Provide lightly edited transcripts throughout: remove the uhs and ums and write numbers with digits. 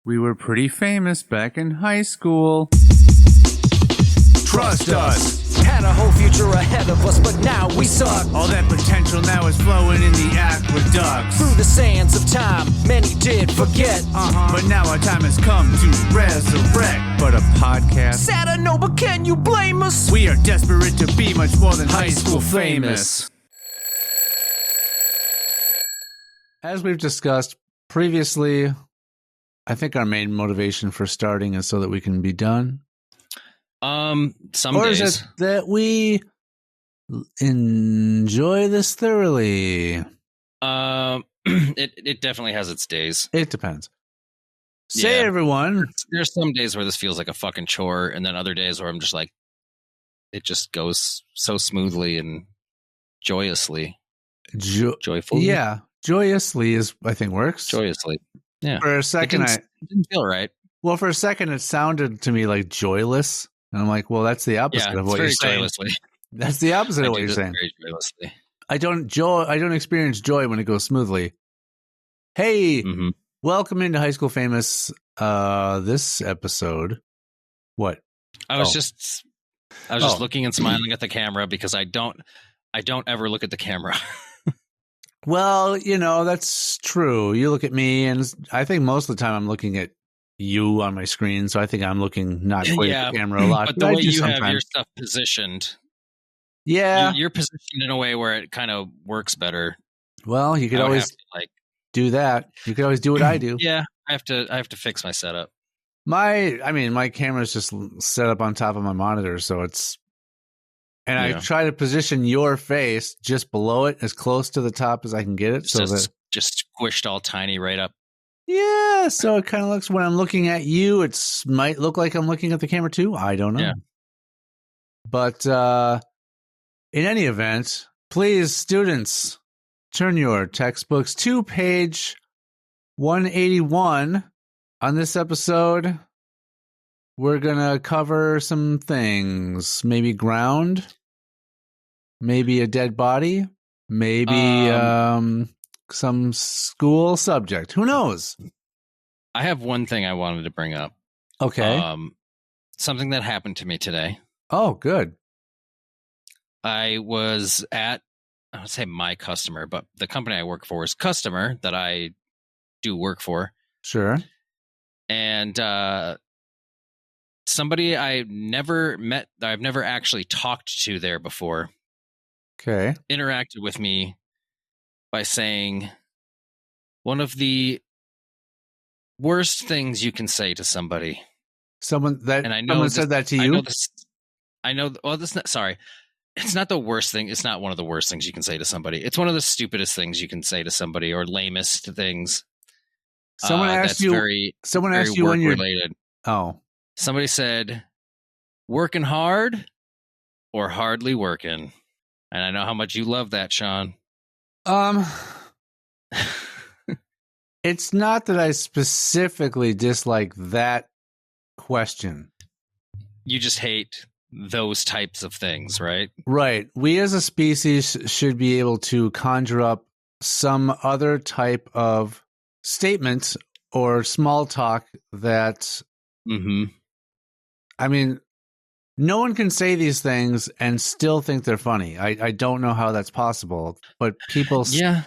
We were pretty famous back in high school. Trust us. Had a whole future ahead of us, but now we suck. All that potential now is flowing in the aqueducts. Through the sands of time, many did forget. But now our time has come to resurrect. But a podcast? Sad I know, but can you blame us? We are desperate to be much more than high school famous. As we've discussed previously, I think our main motivation for starting is so that we can be done. Some or days. Is it that we enjoy this thoroughly? It definitely has its days. It depends. Say, everyone. There's some days where this feels like a fucking chore, and then other days where I'm just like, it just goes so smoothly and joyously. Joyfully? Yeah. Joyously is, I think, works. Joyously. Yeah. For a second, it didn't feel right. Well, for a second, it sounded to me like joyless. And I'm like, well, that's the opposite of what you're saying. Joylessly. That's the opposite of what you're saying. Very joylessly. I don't experience joy when it goes smoothly. Hey, welcome into High School Famous. This episode. What? I was just looking and smiling at the camera because I don't ever look at the camera. Well, that's true. You look at me, and I think most of the time I'm looking at you on my screen, so I think I'm looking not quite at the camera a lot. But the way you have your stuff positioned, you're positioned in a way where it kind of works better. Well, you could always do that. You could always do what I do. Yeah, I have to fix my setup. My camera's just set up on top of my monitor, so it's. And I try to position your face just below it, as close to the top as I can get it. Just squished all tiny right up. Yeah, so it kind of looks, when I'm looking at you, it might look like I'm looking at the camera too. I don't know. Yeah. But in any event, please, students, turn your textbooks to page 181. On this episode, we're going to cover some things. Maybe ground. Maybe a dead body. Maybe some school subject. Who knows? I have one thing I wanted to bring up. Okay. Something that happened to me today. Oh, good. I was at, I would say my customer, but the company I work for is customer that I do work for. Sure. And somebody I've never met, that I've never actually talked to there before. Okay. Interacted with me by saying one of the worst things you can say to somebody. Someone said that to you? Sorry. It's not the worst thing. It's not one of the worst things you can say to somebody. It's one of the stupidest things you can say to somebody, or lamest things. Someone asked you when you're related. Oh. Somebody said, working hard or hardly working. And I know how much you love that, Sean. It's not that I specifically dislike that question. You just hate those types of things, right? Right. We as a species should be able to conjure up some other type of statement or small talk that, I mean, no one can say these things and still think they're funny. I don't know how that's possible, but people. Yeah.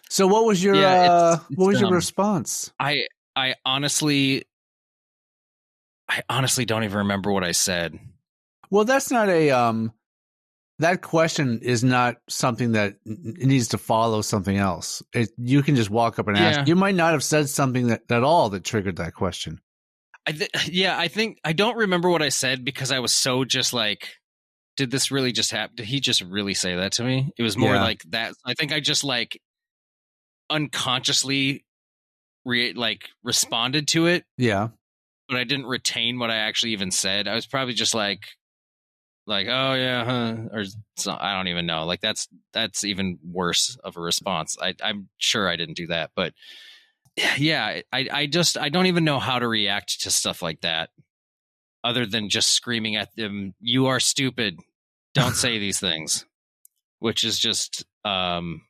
So what was your your response? I honestly don't even remember what I said. Well, that's not that question is not something that needs to follow something else. You can just walk up and ask. You might not have said something at all that triggered that question. I think I don't remember what I said because I was so just like, did this really just happen? Did he just really say that to me? It was more like that. I think I just like unconsciously responded to it. Yeah. But I didn't retain what I actually even said. I was probably just like, oh yeah, huh? Or so, I don't even know. Like that's even worse of a response. I'm sure I didn't do that, but yeah, I don't even know how to react to stuff like that other than just screaming at them, you are stupid. Don't say these things, which is just, then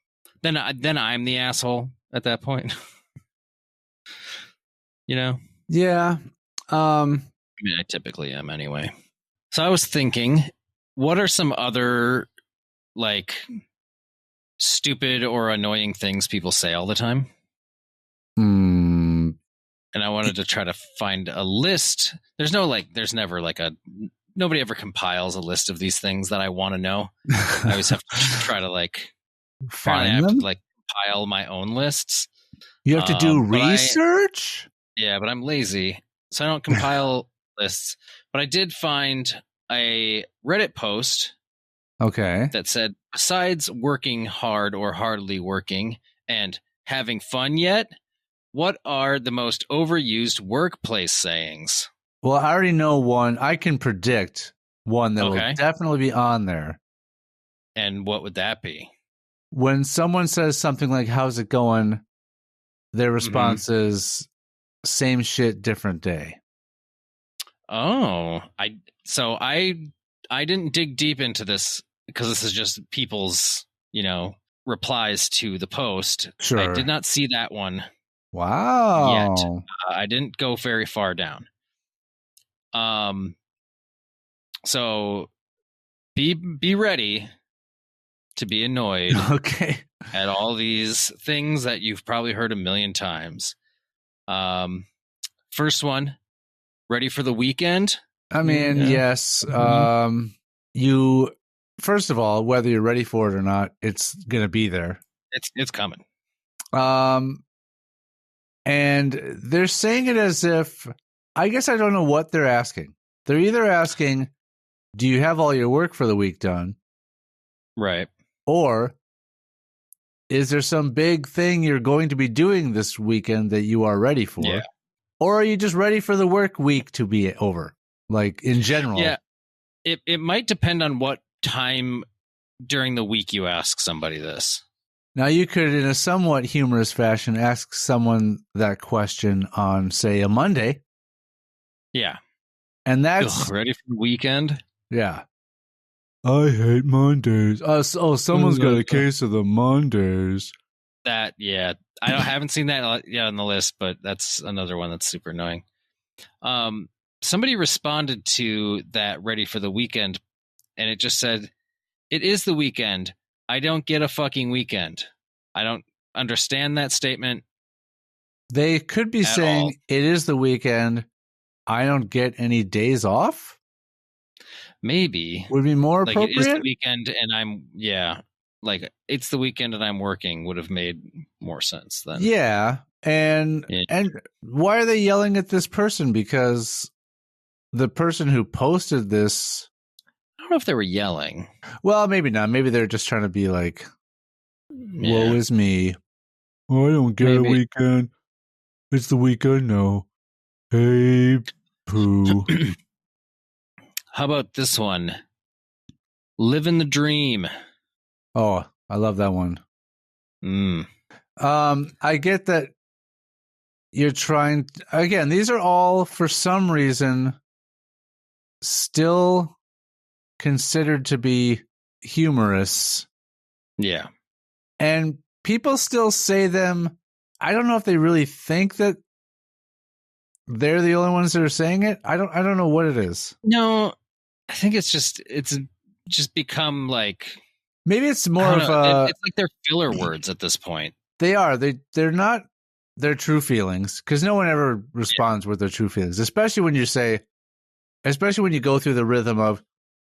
I'm the asshole at that point. Yeah. I mean, I typically am anyway. So I was thinking, what are some other like stupid or annoying things people say all the time? Hmm. And I wanted to try to find a list. There's never like nobody ever compiles a list of these things that I want to know. I always have to try to apparently I Find have to them? compile my own lists. You have to do But research? but I'm lazy. So I don't compile lists. But I did find a Reddit post Okay. that said, besides working hard or hardly working and having fun yet, what are the most overused workplace sayings? Well, I already know one. I can predict one that will Okay. definitely be on there. And what would that be? When someone says something like, "How's it going?" their response is, "Same shit, different day." Oh, I didn't dig deep into this because this is just people's, replies to the post. I Sure. did not see that one yet. Wow. I didn't go very far down. So be ready to be annoyed Okay. at all these things that you've probably heard a million times. First one, ready for the weekend? I mean, Yeah. yes. You first of all, whether you're ready for it or not, it's gonna be there. It's coming. And they're saying it as if, I guess I don't know what they're asking. They're either asking, "Do you have all your work for the week done?" Right. Or is there some big thing you're going to be doing this weekend that you are ready for? Yeah. Or are you just ready for the work week to be over? Like in general. Yeah. It might depend on what time during the week you ask somebody this. Now, you could, in a somewhat humorous fashion, ask someone that question on, say, a Monday. Yeah. And that's... ready for the weekend? Yeah. I hate Mondays. Someone's got a case of the Mondays. That, yeah. I haven't seen that yet on the list, but that's another one that's super annoying. Somebody responded to that ready for the weekend, and it just said, "It is the weekend. I don't get a fucking weekend." I don't understand that statement. They could be saying, all. "It is the weekend. I don't get any days off." Maybe. Would be more Like, appropriate. it is the weekend and like, it's the weekend and I'm working would have made more sense then. Yeah. And why are they yelling at this person? Because the person who posted this, I don't know if they were yelling. Well, maybe not. Maybe they're just trying to be like, woe is me. I don't get a weekend. It's the weekend now. Hey, poo. How about this one? Living the dream. Oh, I love that one. I get that you're trying... Again, these are all, for some reason, still considered to be humorous. Yeah. And people still say them. I don't know if they really think that they're the only ones that are saying it. I don't know what it is. No, I think it's just become like... Maybe it's more of a... It's like they're filler words at this point. They are. They're not their true feelings, because no one ever responds with their true feelings, especially when you go through the rhythm of,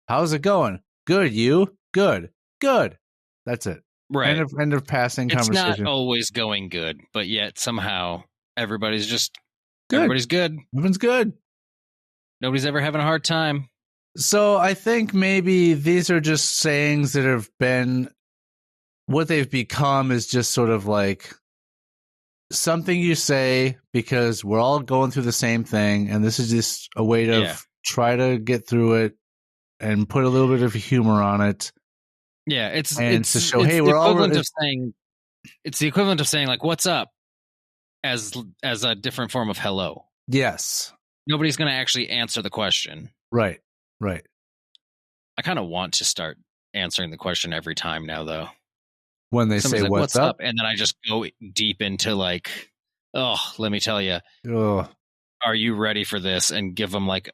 "How's it going? Good. You? Good. Good." That's it. Right. End of passing conversation. It's not always going good, but yet somehow everybody's just good. Everybody's good. Everyone's good. Nobody's ever having a hard time. So I think maybe these are just sayings that have been... What they've become is just sort of like something you say because we're all going through the same thing, and this is just a way to try to get through it and put a little bit of humor on it. Yeah, it's to show, hey, we're all... It's the equivalent of saying, like, "What's up?" as a different form of hello. Yes. Nobody's going to actually answer the question. Right. I kind of want to start answering the question every time now, though. When they say, like, what's up? And then I just go deep into like, oh, let me tell you. Oh. are you ready for this? And give them like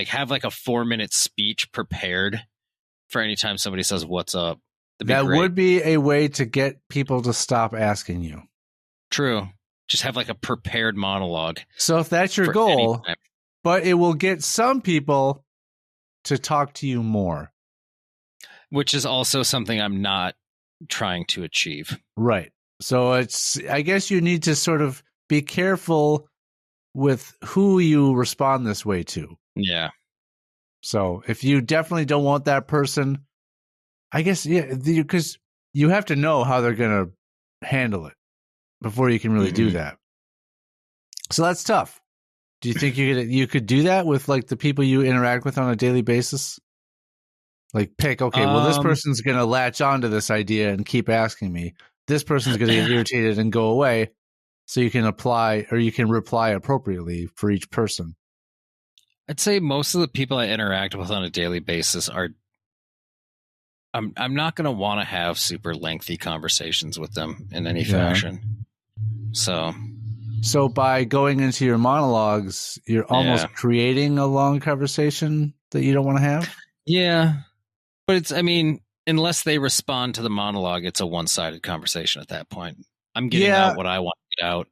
have like a 4-minute speech prepared for any time somebody says, what's up? That'd be That great. would be a way to get people to stop asking you. True. Just have like a prepared monologue. So if that's your goal, but it will get some people to talk to you more. Which is also something I'm not trying to achieve. Right. So I guess you need to sort of be careful with who you respond this way to. Yeah. So if you definitely don't want that person, I guess, yeah, because you have to know how they're going to handle it before you can really do that. So that's tough. Do you think you could do that with like the people you interact with on a daily basis? Like pick, okay, well, this person's going to latch onto this idea and keep asking me. This person's going to get irritated and go away. So you can apply or you can reply appropriately for each person. I'd say most of the people I interact with on a daily basis are I'm not going to want to have super lengthy conversations with them in any fashion. So by going into your monologues, you're almost creating a long conversation that you don't want to have. Yeah. But it's, I mean, unless they respond to the monologue, it's a one-sided conversation at that point. I'm getting out what I want to get out.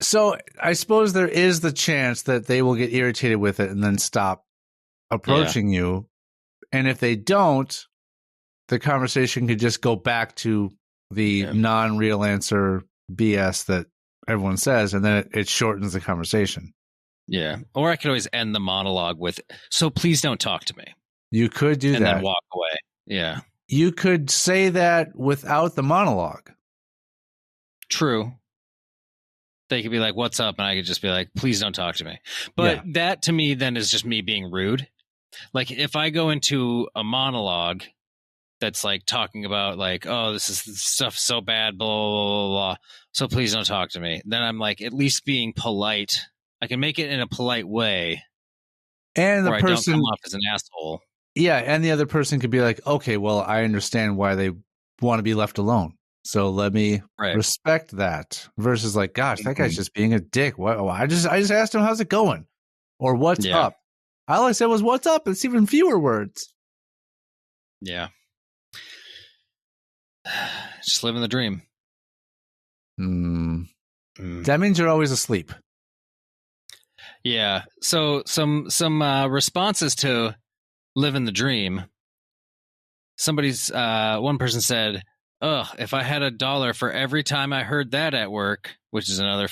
So I suppose there is the chance that they will get irritated with it and then stop approaching you. And if they don't, the conversation could just go back to the non-real answer BS that everyone says, and then it shortens the conversation. Yeah. Or I could always end the monologue with, so please don't talk to me. You could do that. And then walk away. Yeah. You could say that without the monologue. True. They could be like, what's up? And I could just be like, please don't talk to me. But that to me then is just me being rude. Like if I go into a monologue that's like talking about like, oh, this stuff so bad, blah, blah, blah, blah, so please don't talk to me. Then I'm like at least being polite. I can make it in a polite way. And the person, I don't come off as an asshole. Yeah, and the other person could be like, okay, well, I understand why they want to be left alone. So let me respect that. Versus like, gosh, that guy's just being a dick. What? I just asked him, how's it going? Or what's up? All I said was, what's up? It's even fewer words. Yeah. Just living the dream. That means you're always asleep. Yeah. So some responses to living the dream. One person said, ugh, if I had $1 for every time I heard that at work, which is another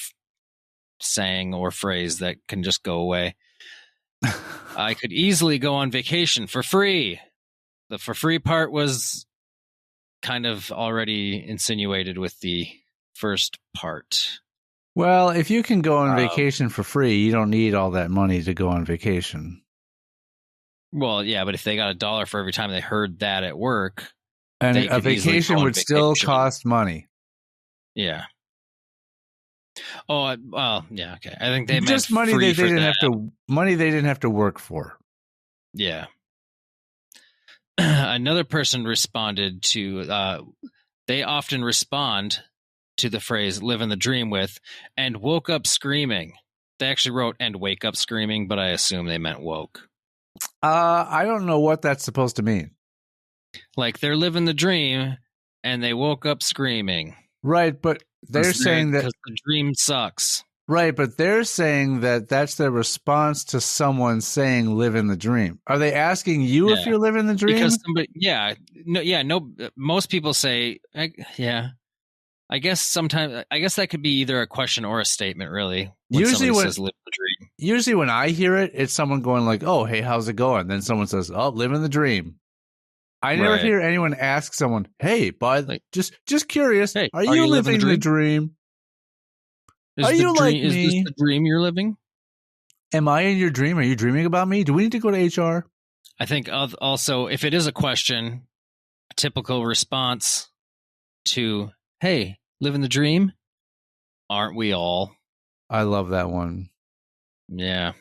saying or phrase that can just go away, I could easily go on vacation for free. The for free part was kind of already insinuated with the first part. Well, if you can go on vacation for free, you don't need all that money to go on vacation. Well, yeah, but if they got $1 for every time they heard that at work, and a vacation would still cost money. Yeah. Oh, well, yeah, okay. I think they meant just money they didn't have to money they didn't have to work for. Yeah. Another person responded to they often respond to the phrase live in the dream with and woke up screaming. They actually wrote and wake up screaming, but I assume they meant woke. I don't know what that's supposed to mean. Like they're living the dream and they woke up screaming. Right, but they're saying that the dream sucks. Right, but they're saying that that's their response to someone saying live in the dream. Are they asking you if you're living the dream? Because somebody, most people say, I guess sometimes, I guess that could be either a question or a statement, really. Usually when says live the dream. Usually when I hear it, it's someone going like, oh, hey, how's it going? Then someone says, oh, live in the dream. I never hear anyone ask someone, hey, bud, like, just curious, hey, are you living the dream? Are you like me? Is this the dream you're living? Am I in your dream? Are you dreaming about me? Do we need to go to HR? I think also, if it is a question, a typical response to, hey, living the dream, aren't we all? I love that one. Yeah.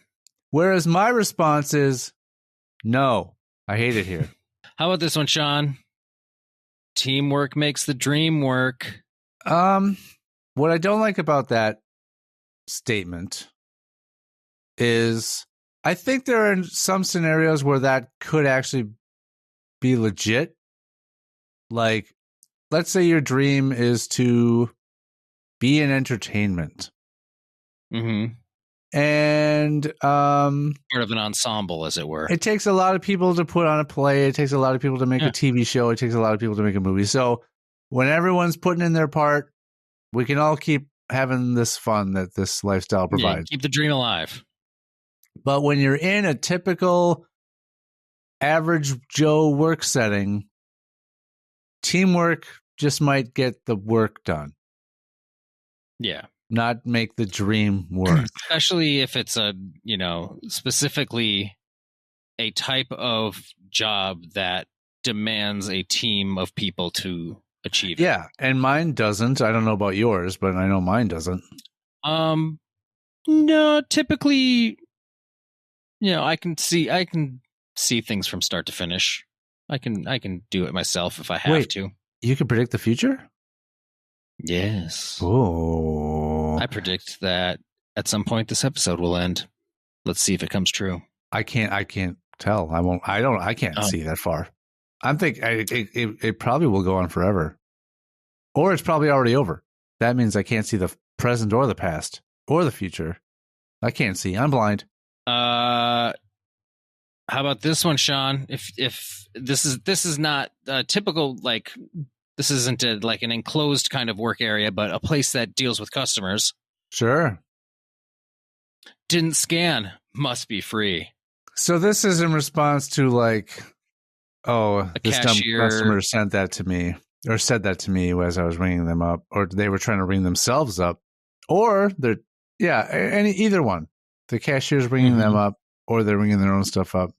Whereas my response is, no, I hate it here. How about this one, Sean? Teamwork makes the dream work. What I don't like about that statement is I think there are some scenarios where that could actually be legit. Like, let's say your dream is to be in entertainment. Mm-hmm. And part of an ensemble, as it were. It takes a lot of people to put on a play. It takes a lot of people to make a TV show. It takes a lot of people to make a movie. So when everyone's putting in their part, we can all keep having this fun that this lifestyle provides. Keep the dream alive. But when you're in a typical average Joe work setting, teamwork just might get the work done. Yeah. Not make the dream work. Especially if it's specifically a type of job that demands a team of people to achieve. Yeah, and mine doesn't. I don't know about yours, but I know mine doesn't. No, typically, I can see things from start to finish. I can do it myself if I have to. You can predict the future? Yes. Oh. I predict that at some point this episode will end. Let's see if it comes true. I can't tell. I can't see that far. I'm thinking it probably will go on forever. Or it's probably already over. That means I can't see the present or the past or the future. I can't see. I'm blind. How about this one, Sean? If this is not typical, like this isn't like an enclosed kind of work area, but a place that deals with customers. Sure. Didn't scan. Must be free. So this is in response to this dumb customer sent that to me or said that to me as I was ringing them up, or they were trying to ring themselves up, or either one. The cashier's ringing them up, or they're ringing their own stuff up.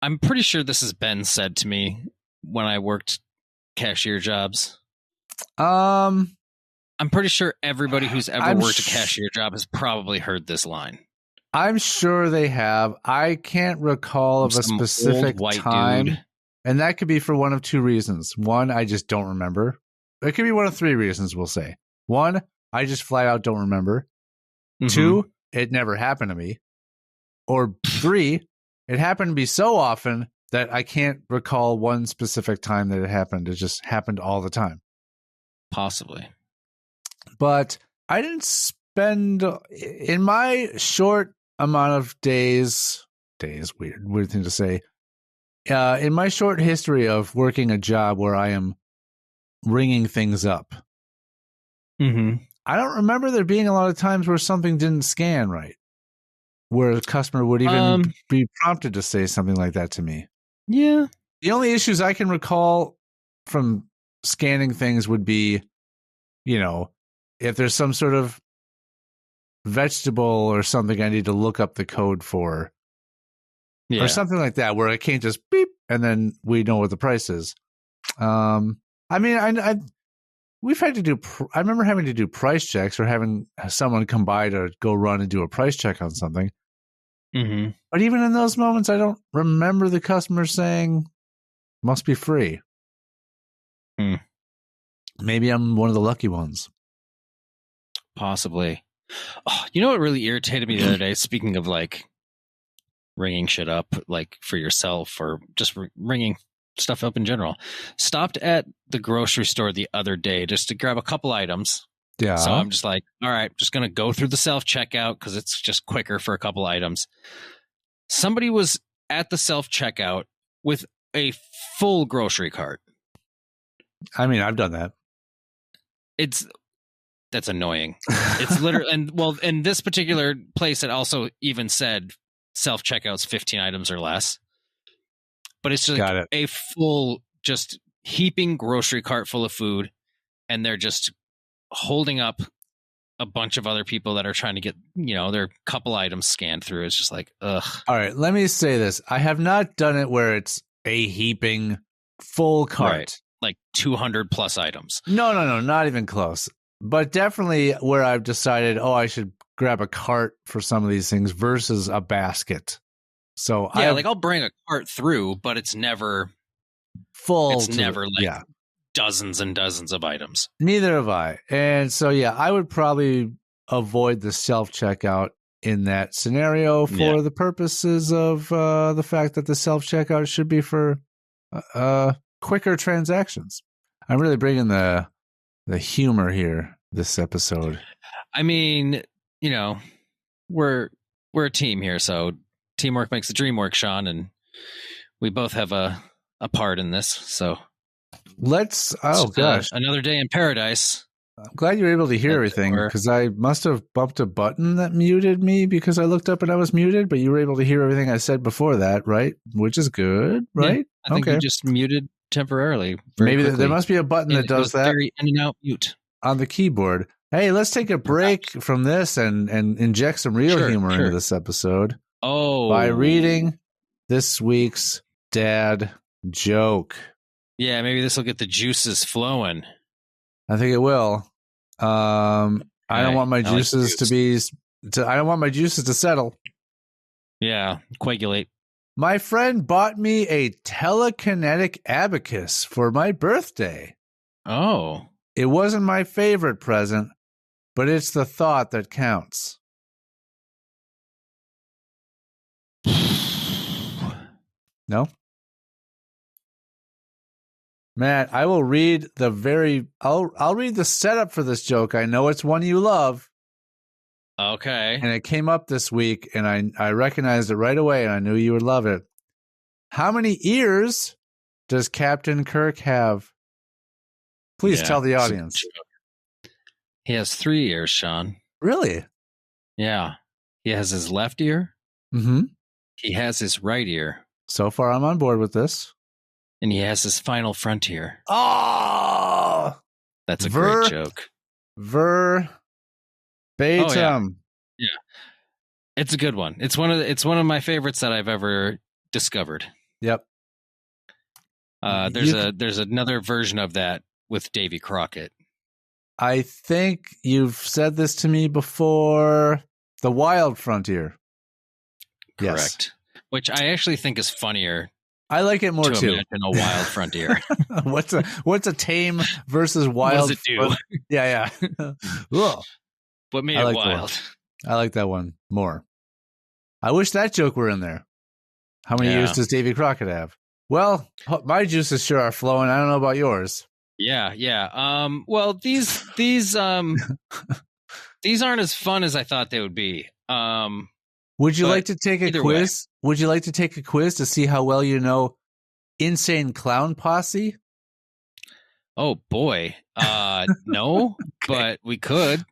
I'm pretty sure this has been said to me when I worked cashier jobs. I'm pretty sure everybody who's ever worked a cashier job has probably heard this line. I'm sure they have. I can't recall of a specific time. Dude. And that could be for one of two reasons. One, I just don't remember. It could be one of three reasons, we'll say. One, I just flat out don't remember. Mm-hmm. Two, it never happened to me. Or three, it happened to be so often that I can't recall one specific time that it happened. It just happened all the time. Possibly. But I didn't spend, in my short amount of days, weird thing to say, in my short history of working a job where I am ringing things up, I don't remember there being a lot of times where something didn't scan right, where a customer would even be prompted to say something like that to me. Yeah. The only issues I can recall from scanning things would be, if there's some sort of vegetable or something I need to look up the code for. Yeah. Or something like that, where I can't just beep and then we know what the price is. We've had to do. I remember having to do price checks or having someone come by to go run and do a price check on something. Mm-hmm. But even in those moments, I don't remember the customer saying, "Must be free." Maybe I'm one of the lucky ones. Possibly. Oh, you know what really irritated me the other day? Speaking of like ringing shit up, like for yourself or just ringing stuff up in general. Stopped at the grocery store the other day just to grab a couple items. Yeah. So I'm just like, all right, just going to go through the self-checkout because it's just quicker for a couple items. Somebody was at the self-checkout with a full grocery cart. I mean, I've done that. That's annoying. It's literally, and this particular place, it also even said self-checkouts 15 items or less. But it's just like a full, just heaping grocery cart full of food, and they're just holding up a bunch of other people that are trying to get, their couple items scanned through. It's just like, ugh. All right, let me say this. I have not done it where it's a heaping full cart. Right. Like 200 plus items. No, not even close. But definitely where I've decided, I should grab a cart for some of these things versus a basket. So I'll bring a cart through, but it's never full. It's never like dozens and dozens of items. Neither have I. And so, I would probably avoid the self-checkout in that scenario for the purposes of the fact that the self-checkout should be for quicker transactions. I'm really bringing the humor here this episode. I mean, you know, we're a team here, so teamwork makes the dream work, Sean, and we both have a part in this. So let's. Oh gosh, another day in paradise. I'm glad you were able to hear everything, because I must have bumped a button that muted me because I looked up and I was muted, but you were able to hear everything I said before that, right? Which is good, right? Yeah, I think you just muted temporarily. Maybe there must be a button that does that. Very in and out mute on the keyboard. Hey, let's take a break from this and inject some real humor into this episode. Oh, by reading this week's dad joke. Yeah, maybe this will get the juices flowing. I think it will. I don't want my juices I don't want my juices to settle. Yeah, coagulate. My friend bought me a telekinetic abacus for my birthday. Oh. It wasn't my favorite present, but it's the thought that counts. No? Matt, I will read I'll read the setup for this joke. I know it's one you love. Okay. And it came up this week, and I recognized it right away, and I knew you would love it. How many ears does Captain Kirk have? Please tell the audience. He has 3 ears, Sean. Really? Yeah. He has his left ear. Mm-hmm. He has his right ear. So far, I'm on board with this. And he has his final front ear. Oh! That's a great joke. Verbatim. Oh, yeah. It's a good one. It's one of my favorites that I've ever discovered. Yep. There's another version of that with Davy Crockett. I think you've said this to me before. The Wild Frontier. Correct. Yes. Which I actually think is funnier. I like it more too. Imagine a wild frontier. What's a tame versus wild? What does it do? Yeah. What made it wild? I like that one more. I wish that joke were in there. How many ears does Davy Crockett have? Well, my juices sure are flowing. I don't know about yours. Yeah. Well, these aren't as fun as I thought they would be. Would you like to take a quiz? Would you like to take a quiz to see how well you know Insane Clown Posse? Oh boy. No, but we could.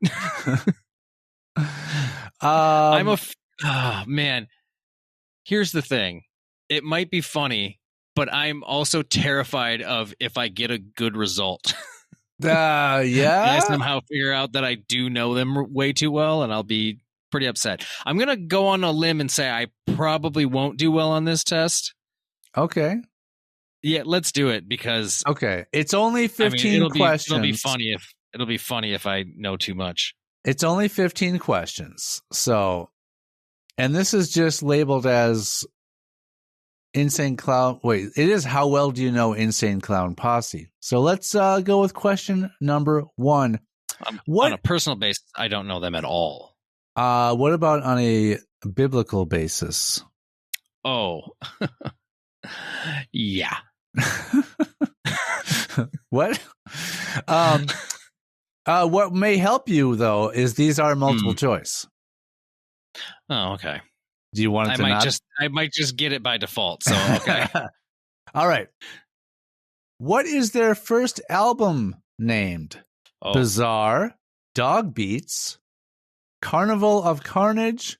Man. Here's the thing. It might be funny, but I'm also terrified of if I get a good result. Yeah. I somehow figure out that I do know them way too well, and I'll be pretty upset. I'm going to go on a limb and say I probably won't do well on this test. Okay. Yeah, let's do it because it's only 15 questions. It'll be funny if I know too much. It's only 15 questions. So, and this is just labeled as Insane Clown. Wait, it is how well do you know Insane Clown Posse? So let's go with question number 1. On a personal basis, I don't know them at all. What about on a biblical basis? Oh, yeah. What? What may help you though is these are multiple choice. Oh, okay. Do you want it I might just get it by default. So okay. All right. What is their first album named? Bizarre, Dog Beats, Carnival of Carnage,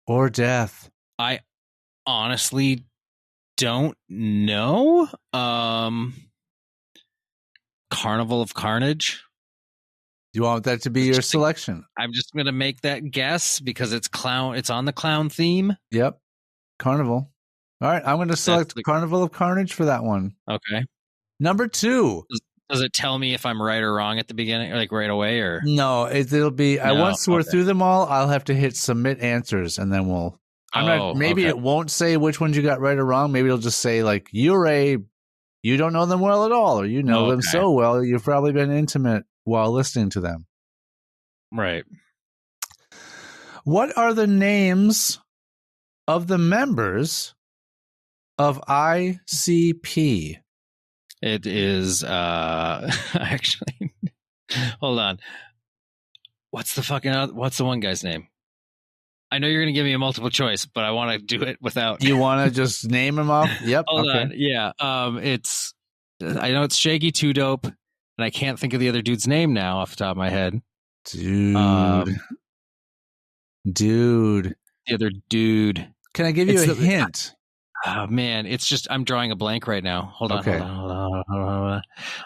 or Death? I honestly don't know. Carnival of Carnage. Do you want that to be your selection? I'm just going to make that guess because it's on the clown theme. Yep. Carnival. All right. I'm going to select Carnival of Carnage for that one. Okay. Number 2. Does it tell me if I'm right or wrong at the beginning, like right away, or no? It'll be. Once we're through them all, I'll have to hit submit answers, and then we'll. Maybe it won't say which ones you got right or wrong. Maybe it'll just say like you don't know them well at all, or you know them so well you've probably been intimate while listening to them. Right. What are the names of the members of I.C.P? It is actually. Hold on. What's the one guy's name? I know you're going to give me a multiple choice, but I want to do it without. You want to just name them off? Yep. Hold okay. on. Yeah. I know it's Shaggy Two Dope, and I can't think of the other dude's name now off the top of my head. Dude. The other dude. Can I give you a hint? Oh man, it's just I'm drawing a blank right now. Hold on.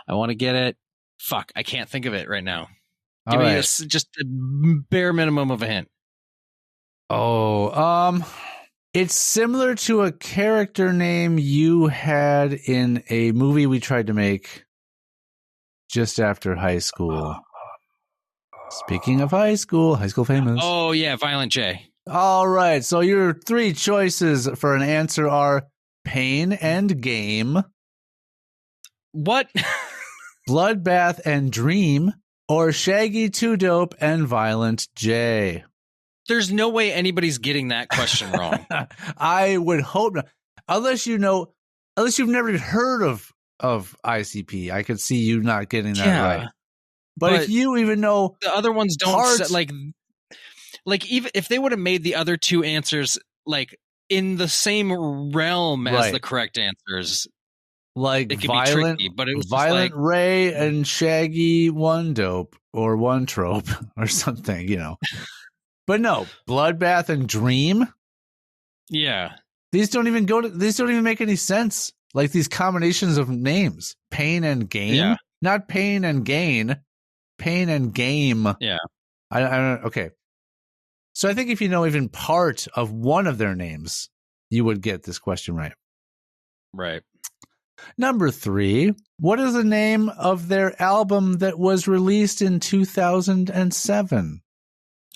I want to get it. Fuck, I can't think of it right now. Give me just a bare minimum of a hint. Oh, it's similar to a character name you had in a movie we tried to make just after high school. Speaking of high school famous. Oh yeah, Violent J. All right, so your three choices for an answer are Pain and Game, what? Bloodbath and Dream, or Shaggy Two Dope and Violent J. There's no way anybody's getting that question wrong. I would hope not. Unless you've never even heard of I.C.P. I could see you not getting that right. But if you even know the other ones don't like even if they would have made the other two answers like in the same realm as the correct answers, like it could Violent, be tricky, but it was Violent Ray and Shaggy One Dope or One Trope or something, you know. But no, Bloodbath and Dream. Yeah. These don't even make any sense. Like these combinations of names. Pain and Game. Yeah. Not Pain and Gain. Pain and Game. Yeah. I don't okay. So I think if you know even part of one of their names, you would get this question right. Right. Number 3. What is the name of their album that was released in 2007?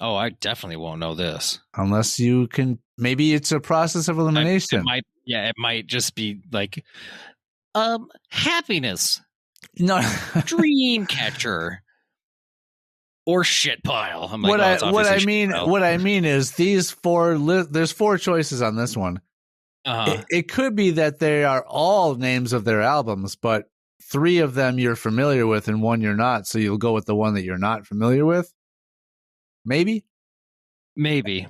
Oh, I definitely won't know this. Unless you can, maybe it's a process of elimination. It might just be like, Happiness. No. Dreamcatcher. Or Shit Pile. I'm like, what I mean is these four, there's 4 choices on this one. It could be that they are all names of their albums, but 3 of them you're familiar with and 1 you're not. So you'll go with the one that you're not familiar with. Maybe.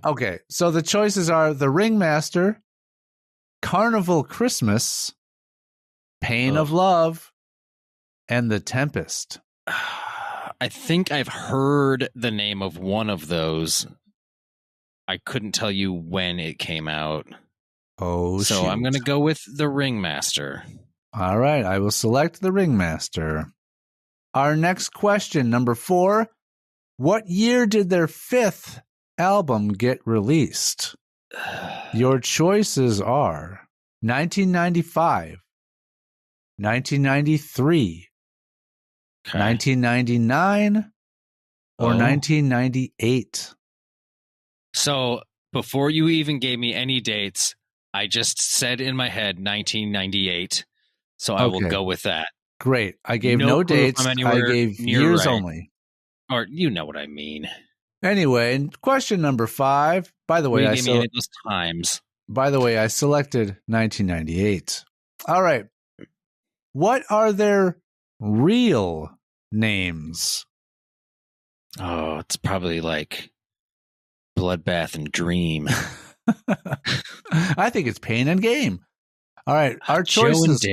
Okay, so the choices are The Ringmaster, Carnival Christmas, Pain of Love, and The Tempest. I think I've heard the name of one of those. I couldn't tell you when it came out. So shoot. I'm going to go with The Ringmaster. All right, I will select The Ringmaster. Our next question, number 4. What year did their 5th album get released? Your choices are 1995, 1993, 1999, or 1998. So before you even gave me any dates, I just said in my head 1998. So I will go with that. Great. I gave no dates. I gave years only. Or you know what I mean. Anyway, question number 5. By the way, I selected 1998. All right. What are their real names? Oh, it's probably like Bloodbath and Dream. I think it's Pain and Game. All right. Our choices.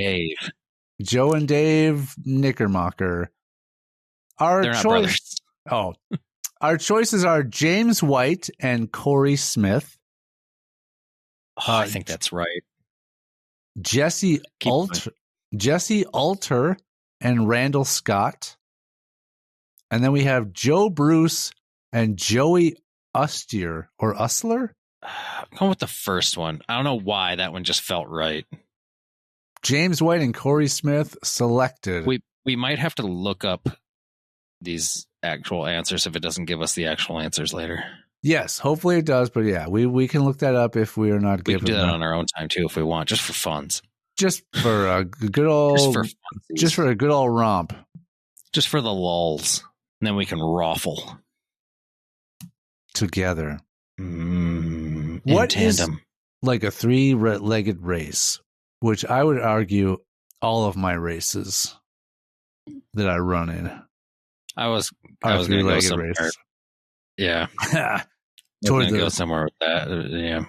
Joe and Dave Knickerbocker. They're not brothers. Oh, our choices are James White and Corey Smith. I think that's right. Jesse Alter and Randall Scott. And then we have Joe Bruce and Joey Ustier or Usler. I'm going with the first one. I don't know why that one just felt right. James White and Corey Smith selected. We might have to look up these actual answers if it doesn't give us the actual answers later. Yes, hopefully it does. But yeah, we can look that up if we are not given. We can do that on our own time too if we want, just for funds. Just for a good old, just for a good old romp. Just for the lulls. And then we can raffle. Together. What in is tandem. like a three-legged race, which I would argue all of my races that I run in I was are going to go three-legged somewhere. races. Yeah. I was Toward going to go somewhere with that. Yeah.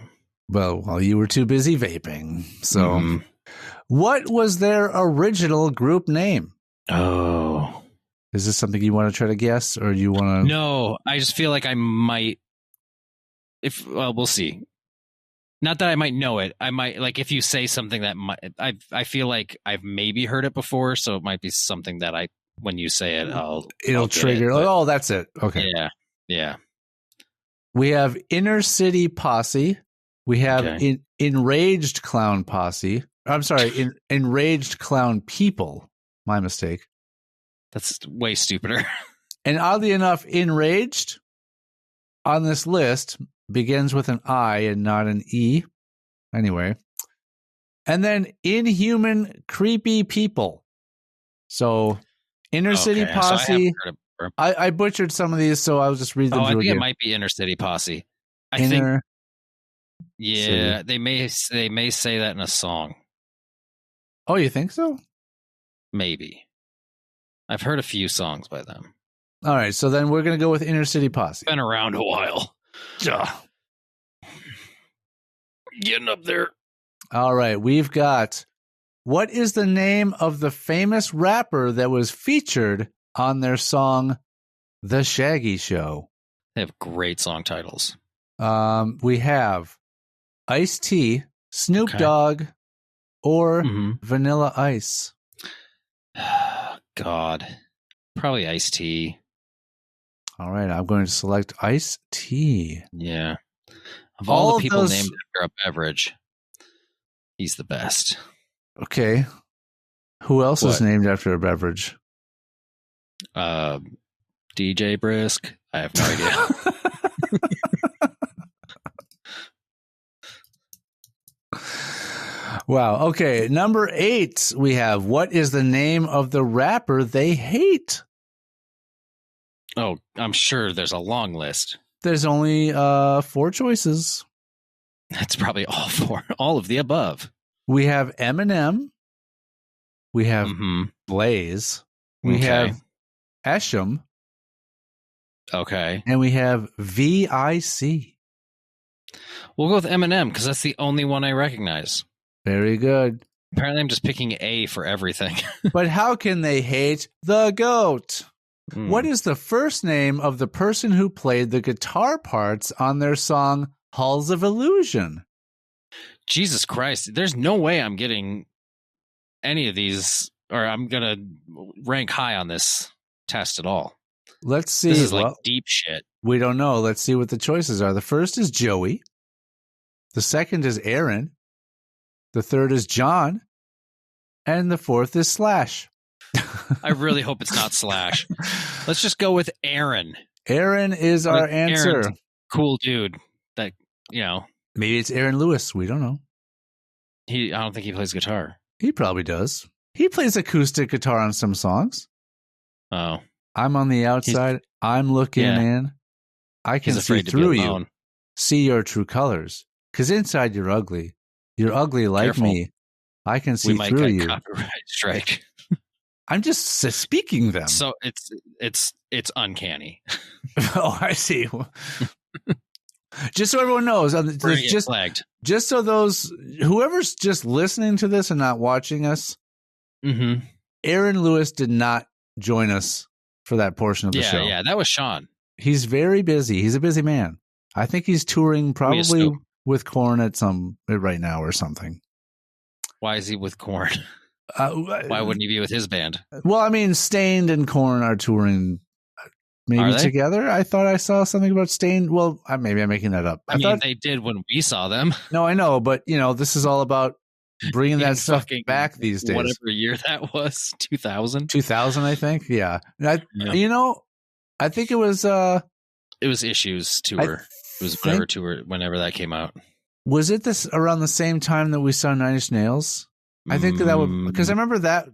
Well, you were too busy vaping. So, Mhm. what was their original group name? Oh. Is this something you want to try to guess, or you want to? No, I just feel like I might. Well, we'll see. Not that I might know it. I might, like, if you say something that I feel like I've maybe heard it before, so it might be something that when you say it, It'll I'll trigger. Get it, Oh, that's it. Okay. Yeah. We have Inner City Posse. We have Enraged Clown Posse. I'm sorry, Enraged Clown People. My mistake. That's way stupider. And oddly enough, Enraged on this list begins with an I and not an E. Anyway. And then Inhuman Creepy People. So Inner City Posse. So I butchered some of these, so I'll just read them through I think again. it might be Inner City Posse. Inner yeah, City. they may say that in a song. Oh, you think so? Maybe. I've heard a few songs by them. All right, so then we're going to go with Inner City Posse. Been around a while. Getting up there. All right, we've got, what is the name of the famous rapper that was featured on their song The Shaggy Show? They have great song titles. We have Ice-T, Snoop Dogg, or Vanilla Ice. God. Probably Ice-T. All right, I'm going to select Ice-T. Yeah. Of all the people named after a beverage, he's the best. Okay. Who else is named after a beverage? DJ Brisk. I have no idea. Wow. Okay. Number 8, we have, what is the name of the rapper they hate? Oh, I'm sure there's a long list. There's only 4 choices. That's probably all 4. All of the above. We have Eminem. We have Blaze. We have Esham. Okay. And we have VIC. We'll go with Eminem because that's the only one I recognize. Very good. Apparently, I'm just picking A for everything. But how can they hate the GOAT? What is the first name of the person who played the guitar parts on their song Halls of Illusion? Jesus Christ. There's no way I'm getting any of these, or I'm going to rank high on this test at all. Let's see. This is like deep shit. We don't know. Let's see what the choices are. The first is Joey. The second is Aaron. The third is John. And the fourth is Slash. I really hope it's not Slash. Let's just go with Aaron. Aaron is our answer. Aaron's cool dude. That, you know. Maybe it's Aaron Lewis. We don't know. I don't think he plays guitar. He probably does. He plays acoustic guitar on some songs. Oh. I'm on the outside. I'm looking in. I can see through you. See your true colors. Because inside you're ugly. You're ugly like me. I can see through you. Copyright strike. I'm just speaking them. So it's uncanny. Oh, I see. Just so everyone knows, just so whoever's just listening to this and not watching us, Aaron Lewis did not join us for that portion of the show. Yeah, that was Sean. He's very busy. He's a busy man. I think he's touring probably with Korn right now or something. Why is he with Korn? Why wouldn't he be with his band? Well, I mean, Stained and Korn are touring maybe together. I thought I saw something about Stained. Well, maybe I'm making that up. I mean, they did when we saw them. No, I know, but this is all about bringing that stuff back these days. Whatever year that was, 2000? 2000, I think. Yeah. I think it was... it was Issues tour. It was whatever tour, whenever that came out. Was it this around the same time that we saw Nine Inch Nails? I think that would... Because I remember that...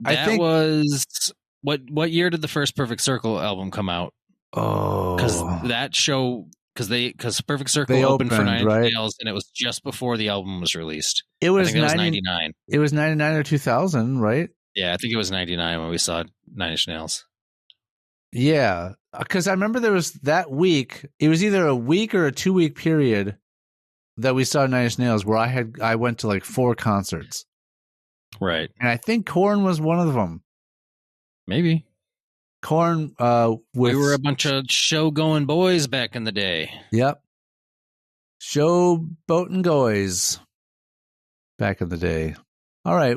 That was... What year did the first Perfect Circle album come out? Oh. Because that show because Perfect Circle They opened for opened, Nine Inch right? Nails, and it was just before the album was released. It was I think that was 99. It was 99 or 2000, right? Yeah, I think it was 99 when we saw Nine Inch Nails. Yeah, because I remember there was that week. It was either a week or a 2-week period that we saw Nine Inch Nails where I went to like 4 concerts. Right. And I think Korn was one of them. Maybe. Korn we were a bunch of show-going boys back in the day. Yep. Show boatin' goys back in the day. All right.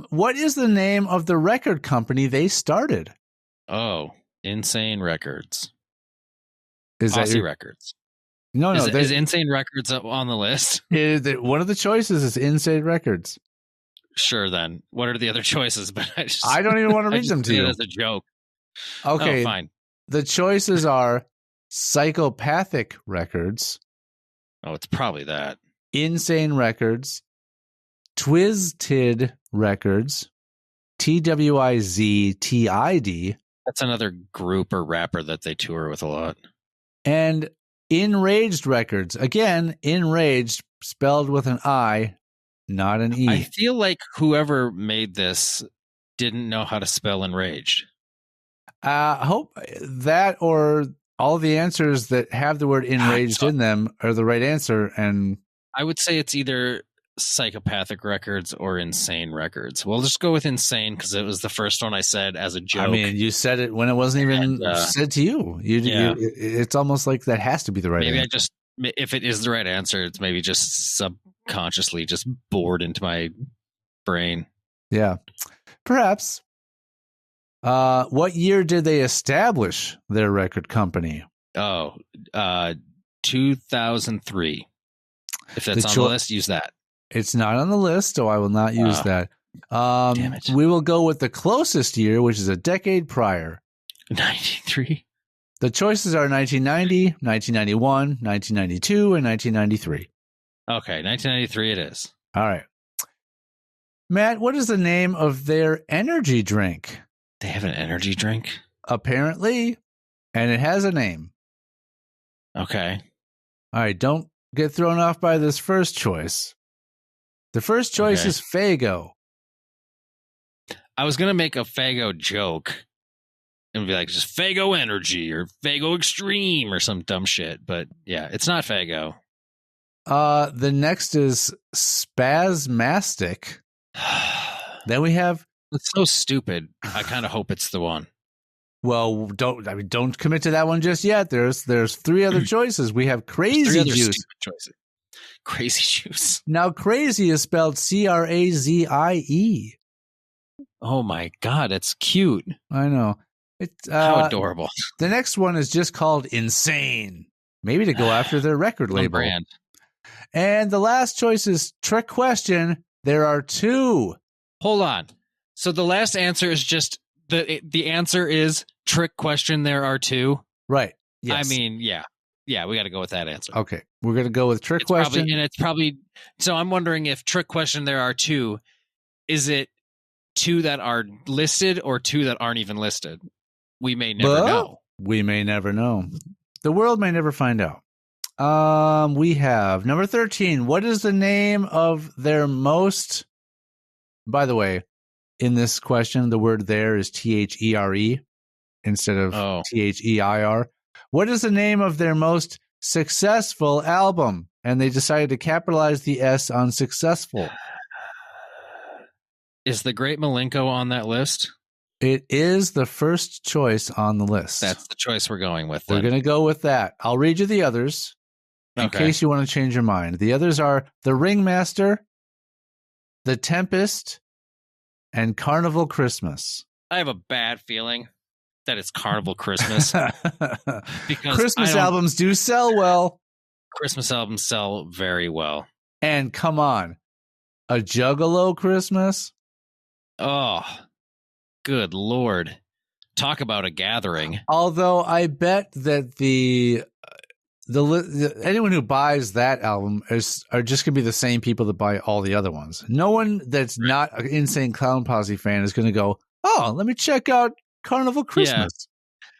What is the name of the record company they started? Oh, Insane Records. Is that Aussie Records? No. Is Insane Records up on the list? One of the choices is Insane Records. Sure, then. What are the other choices? But I don't even want to read them to you. As a joke. Okay, fine. The choices are Psychopathic Records. Oh, it's probably that. Insane Records. Twisted Records. TWIZTID. That's another group or rapper that they tour with a lot. And Enraged Records. Again, Enraged, spelled with an I, not an E. I feel like whoever made this didn't know how to spell enraged. Hope that or all the answers that have the word enraged in them are the right answer. And I would say it's either Psychopathic Records or Insane Records. We'll just go with Insane because it was the first one I said as a joke. I mean, you said it when it wasn't even said to you. It's almost like that has to be the right answer. If it is the right answer, it's maybe just subconsciously just bored into my brain. Yeah, perhaps. What year did they establish their record company? 2003. If that's on the list, use that. It's not on the list, so I will not use that. Damn it. We will go with the closest year, which is a decade prior. 93. The choices are 1990, 1991, 1992, and 1993. Okay, 1993 it is. All right. Matt, what is the name of their energy drink? They have an energy drink? Apparently, and it has a name. Okay. All right, don't get thrown off by this first choice. The first choice is Faygo. I was going to make a Faygo joke and be like, just Faygo Energy or Faygo Extreme or some dumb shit. But yeah, it's not Faygo. The next is Spasmastic. Then we have... It's so stupid. I kind of hope it's the one. Well, don't commit to that one just yet. There's 3 other choices. We have Crazy Juice. Choices. Crazy Juice. Now, Crazy is spelled Crazie. Oh my God, it's cute. I know. It's how adorable. The next one is just called Insane. Maybe to go after their record label. Brand. And the last choice is Trick Question. There are 2. Hold on. So the last answer is just the answer is Trick Question. There are 2. Right. Yes. I mean, yeah. Yeah, we got to go with that answer. Okay. We're going to go with Trick Question. So I'm wondering if Trick Question there are 2, is it 2 that are listed or 2 that aren't even listed? We may never know. We may never know. The world may never find out. We have number 13. What is the name of their most... By the way, in this question, the word there is THERE instead of THEIR. What is the name of their most successful album? And they decided to capitalize the S on successful. Is The Great Milenko on that list? It is the first choice on the list. That's the choice we're going with. We're going to go with that. I'll read you the others in case you want to change your mind. The others are The Ringmaster, The Tempest, and Carnival Christmas. I have a bad feeling that it's Carnival Christmas. Because Christmas albums do sell well. Christmas albums sell very well. And come on, a Juggalo Christmas? Oh, good Lord. Talk about a gathering. Although I bet that the anyone who buys that album are just going to be the same people that buy all the other ones. No one that's not an Insane Clown Posse fan is going to go, oh, let me check out Carnival Christmas.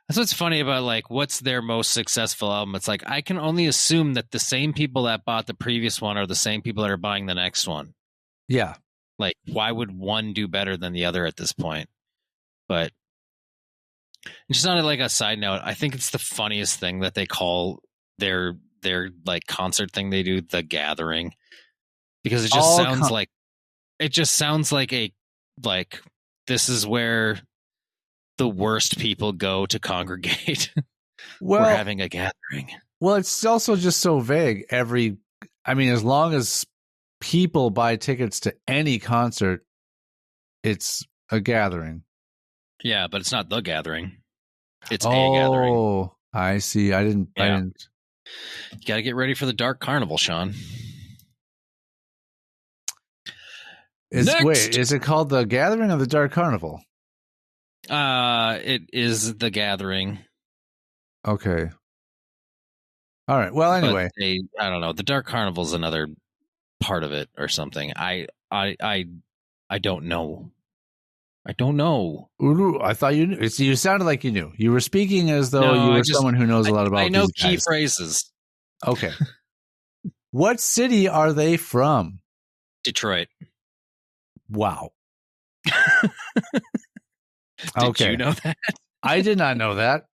That's what's funny about like what's their most successful album. It's like I can only assume that the same people that bought the previous one are the same people that are buying the next one. Yeah. Like, why would one do better than the other at this point? But just on like a side note, I think it's the funniest thing that they call their like concert thing they do, The Gathering, because it just sounds like a like this is where the worst people go to congregate. Well, we're having a gathering. Well, it's also just so vague. As long as people buy tickets to any concert, it's a gathering. Yeah, but it's not the gathering. It's a gathering. Oh, I see. I didn't. You got to get ready for the Dark Carnival, Sean. Wait, is it called the Gathering or the Dark Carnival? It is the Gathering. Okay. All right. Well, anyway, I don't know. The Dark Carnival is another part of it or something. I don't know. I don't know. I thought you knew. You sounded like you knew. You were speaking as though you were someone who knows a lot about. I know these key guys. phrases. Okay. What city are they from? Detroit. Wow. Did you know that? I did not know that.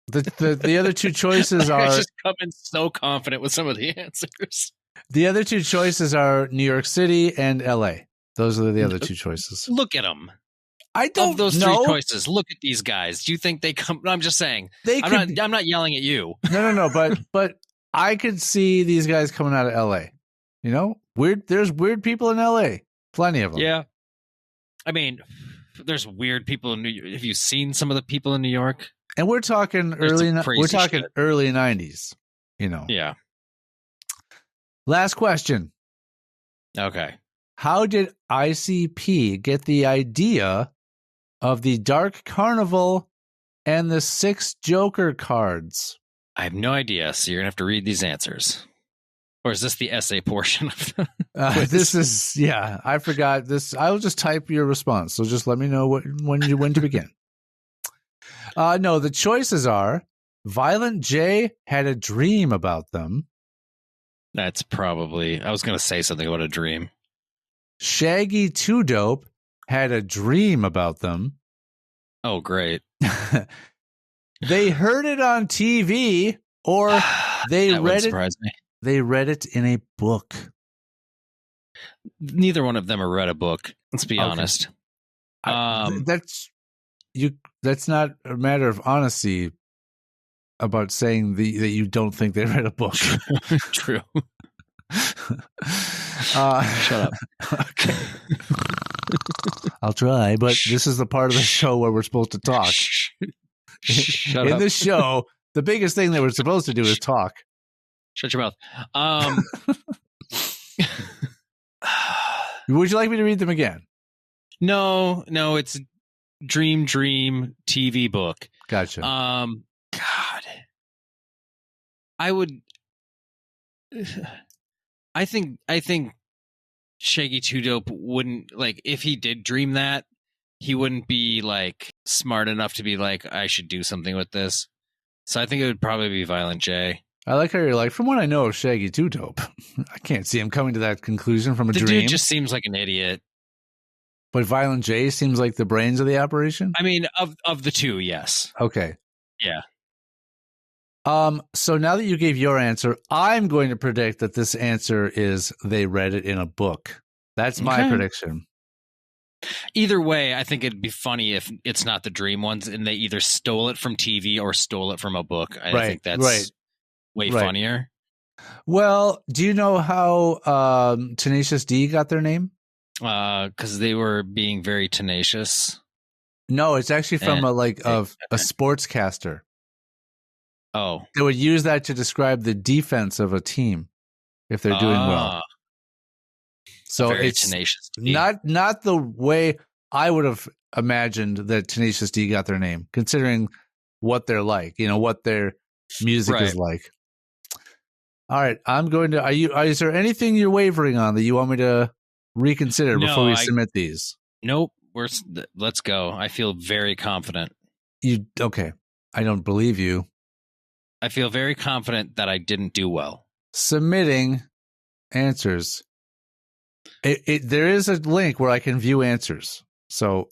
The other two choices are. I just come in so confident with some of the answers. The other two choices are New York City and L.A. Those are the other two choices. Look at them. I don't know. Of those three choices, look at these guys. Do you think they come? I'm just saying. I'm not yelling at you. No. But I could see these guys coming out of L.A. You know, there's weird people in L.A. Plenty of them. Yeah. I mean, there's weird people in New York. Have you seen some of the people in New York? And we're talking early 90s. You know. Yeah. Last question. Okay. How did I.C.P. get the idea of the Dark Carnival and the 6 Joker cards? I have no idea, so you're going to have to read these answers. Or is this the essay portion of the this is, yeah, I forgot this. I'll just type your response, so just let me know when to begin. No, the choices are Violent J had a dream about them. That's probably, I was going to say something about a dream. Shaggy 2 Dope had a dream about them. Oh, great. They heard it on TV, or they read it. Me. They read it in a book. Neither one of them have read a book. Let's be honest. That's not a matter of honesty about saying that you don't think they read a book. True. Shut up. Okay. I'll try, but this is the part of the show where we're supposed to talk. Shut up. In this show, the biggest thing that we're supposed to do is talk. Shut your mouth. Would you like me to read them again? No, it's Dream TV book. Gotcha. God. I would I think Shaggy 2 Dope wouldn't, like, if he did dream that, he wouldn't be like smart enough to be like, I should do something with this. So I think it would probably be Violent J. I like how you're like, from what I know of Shaggy 2 Dope, I can't see him coming to that conclusion from a dream. The dude just seems like an idiot. But Violent J seems like the brains of the operation? I mean, of the two, yes. Okay. Yeah. So now that you gave your answer, I'm going to predict that this answer is they read it in a book. That's my prediction. Either way, I think it'd be funny if it's not the dream ones and they either stole it from TV or stole it from a book. I think that's way funnier. Well, do you know how Tenacious D got their name? Because they were being very tenacious. No, it's actually from a sportscaster. Oh. They would use that to describe the defense of a team if they're doing well. So it's Tenacious D. not the way I would have imagined that Tenacious D got their name, considering what they're like, what their music is like. All right, I'm going to. Is there anything you're wavering on that you want me to reconsider before we submit these? Nope. Let's go. I feel very confident. Okay. I don't believe you. I feel very confident that I didn't do well. Submitting answers. There is a link where I can view answers. So,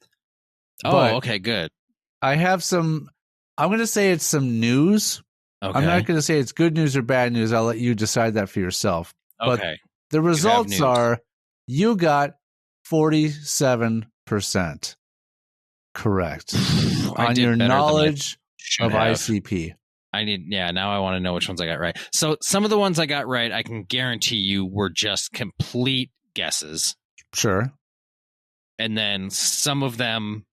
okay, good. I have some. I'm going to say it's some news. Okay. I'm not going to say it's good news or bad news. I'll let you decide that for yourself. But Okay. the results are you got 47% correct on your knowledge of I.C.P. Now I want to know which ones I got right. So some of the ones I got right, I can guarantee you were just complete guesses. Sure. And then some of them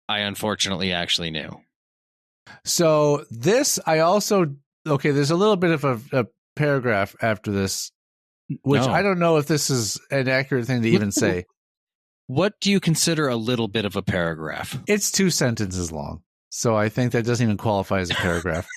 I unfortunately actually knew. So this, I also, there's a little bit of a paragraph after this, which I don't know if this is an accurate thing to even say. What do you consider a little bit of a paragraph? It's 2 sentences long. So I think that doesn't even qualify as a paragraph.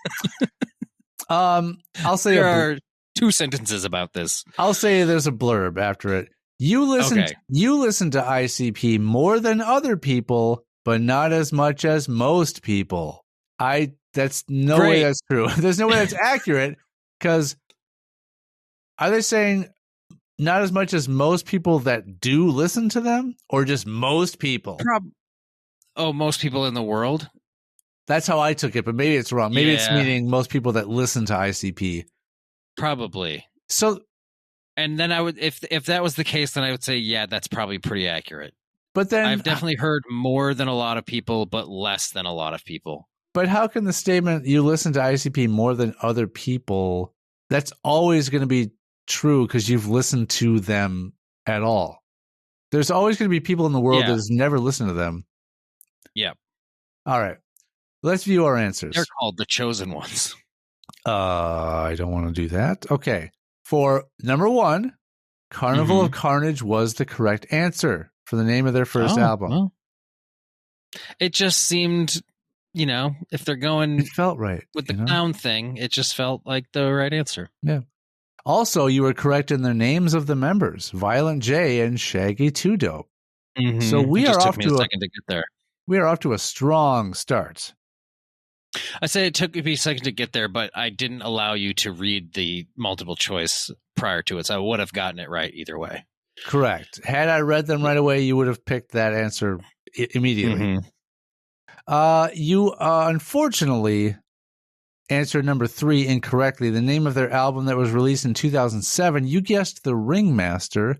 I'll say there are 2 sentences about this. I'll say there's a blurb after it. You listen to I.C.P. more than other people, but not as much as most people. That's no way that's true. There's no way that's accurate, because are they saying not as much as most people that do listen to them, or just most people? Most people in the world? That's how I took it, but maybe it's wrong. Maybe it's meaning most people that listen to I.C.P. Probably. So, and then I would, if that was the case, then I would say, yeah, that's probably pretty accurate. But then I've definitely heard more than a lot of people, but less than a lot of people. But how can the statement you listen to I.C.P. more than other people, that's always going to be true because you've listened to them at all? There's always going to be people in the world that has never listened to them. Yeah. All right. Let's view our answers. They're called the chosen ones. I don't want to do that. Okay. For number 1, Carnival of Carnage was the correct answer for the name of their first album. Well, it just seemed, if they're going, it felt right with the clown thing. It just felt like the right answer. Yeah. Also, you were correct in the names of the members, Violent J and Shaggy 2 Dope. Mm-hmm. So we are off to a second to get there. We are off to a strong start. I say it took me a second to get there, but I didn't allow you to read the multiple choice prior to it, so I would have gotten it right either way. Correct. Had I read them right away, you would have picked that answer immediately. You unfortunately answered number 3 incorrectly. The name of their album that was released in 2007, you guessed The Ringmaster,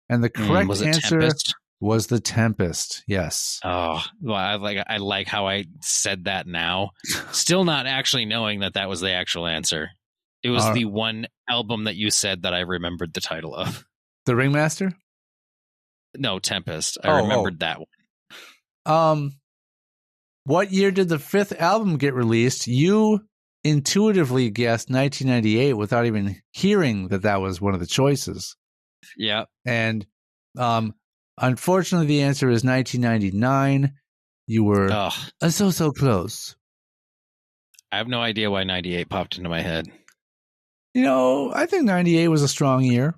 and the correct answer was The Tempest. Yes. Oh, well, I like how I said that now. Still not actually knowing that was the actual answer. It was the one album that you said that I remembered the title of. The Ringmaster? No, Tempest. I remembered that one. What year did the 5th album get released? You intuitively guessed 1998 without even hearing that was one of the choices. Yeah. And unfortunately, the answer is 1999. You were so close. I have no idea why 98 popped into my head. I think 98 was a strong year.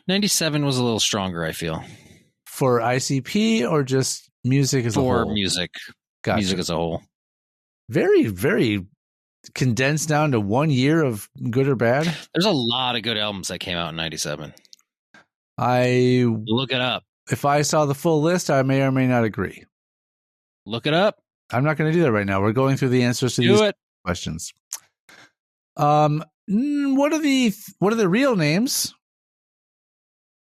97 was a little stronger, I feel. For I.C.P. or just music as a whole? For music. Gotcha. Music as a whole. Very, very condensed down to 1 year of good or bad. There's a lot of good albums that came out in 97. Look it up. If I saw the full list, I may or may not agree. Look it up. I'm not going to do that right now. We're going through the answers to these questions. What are the real names?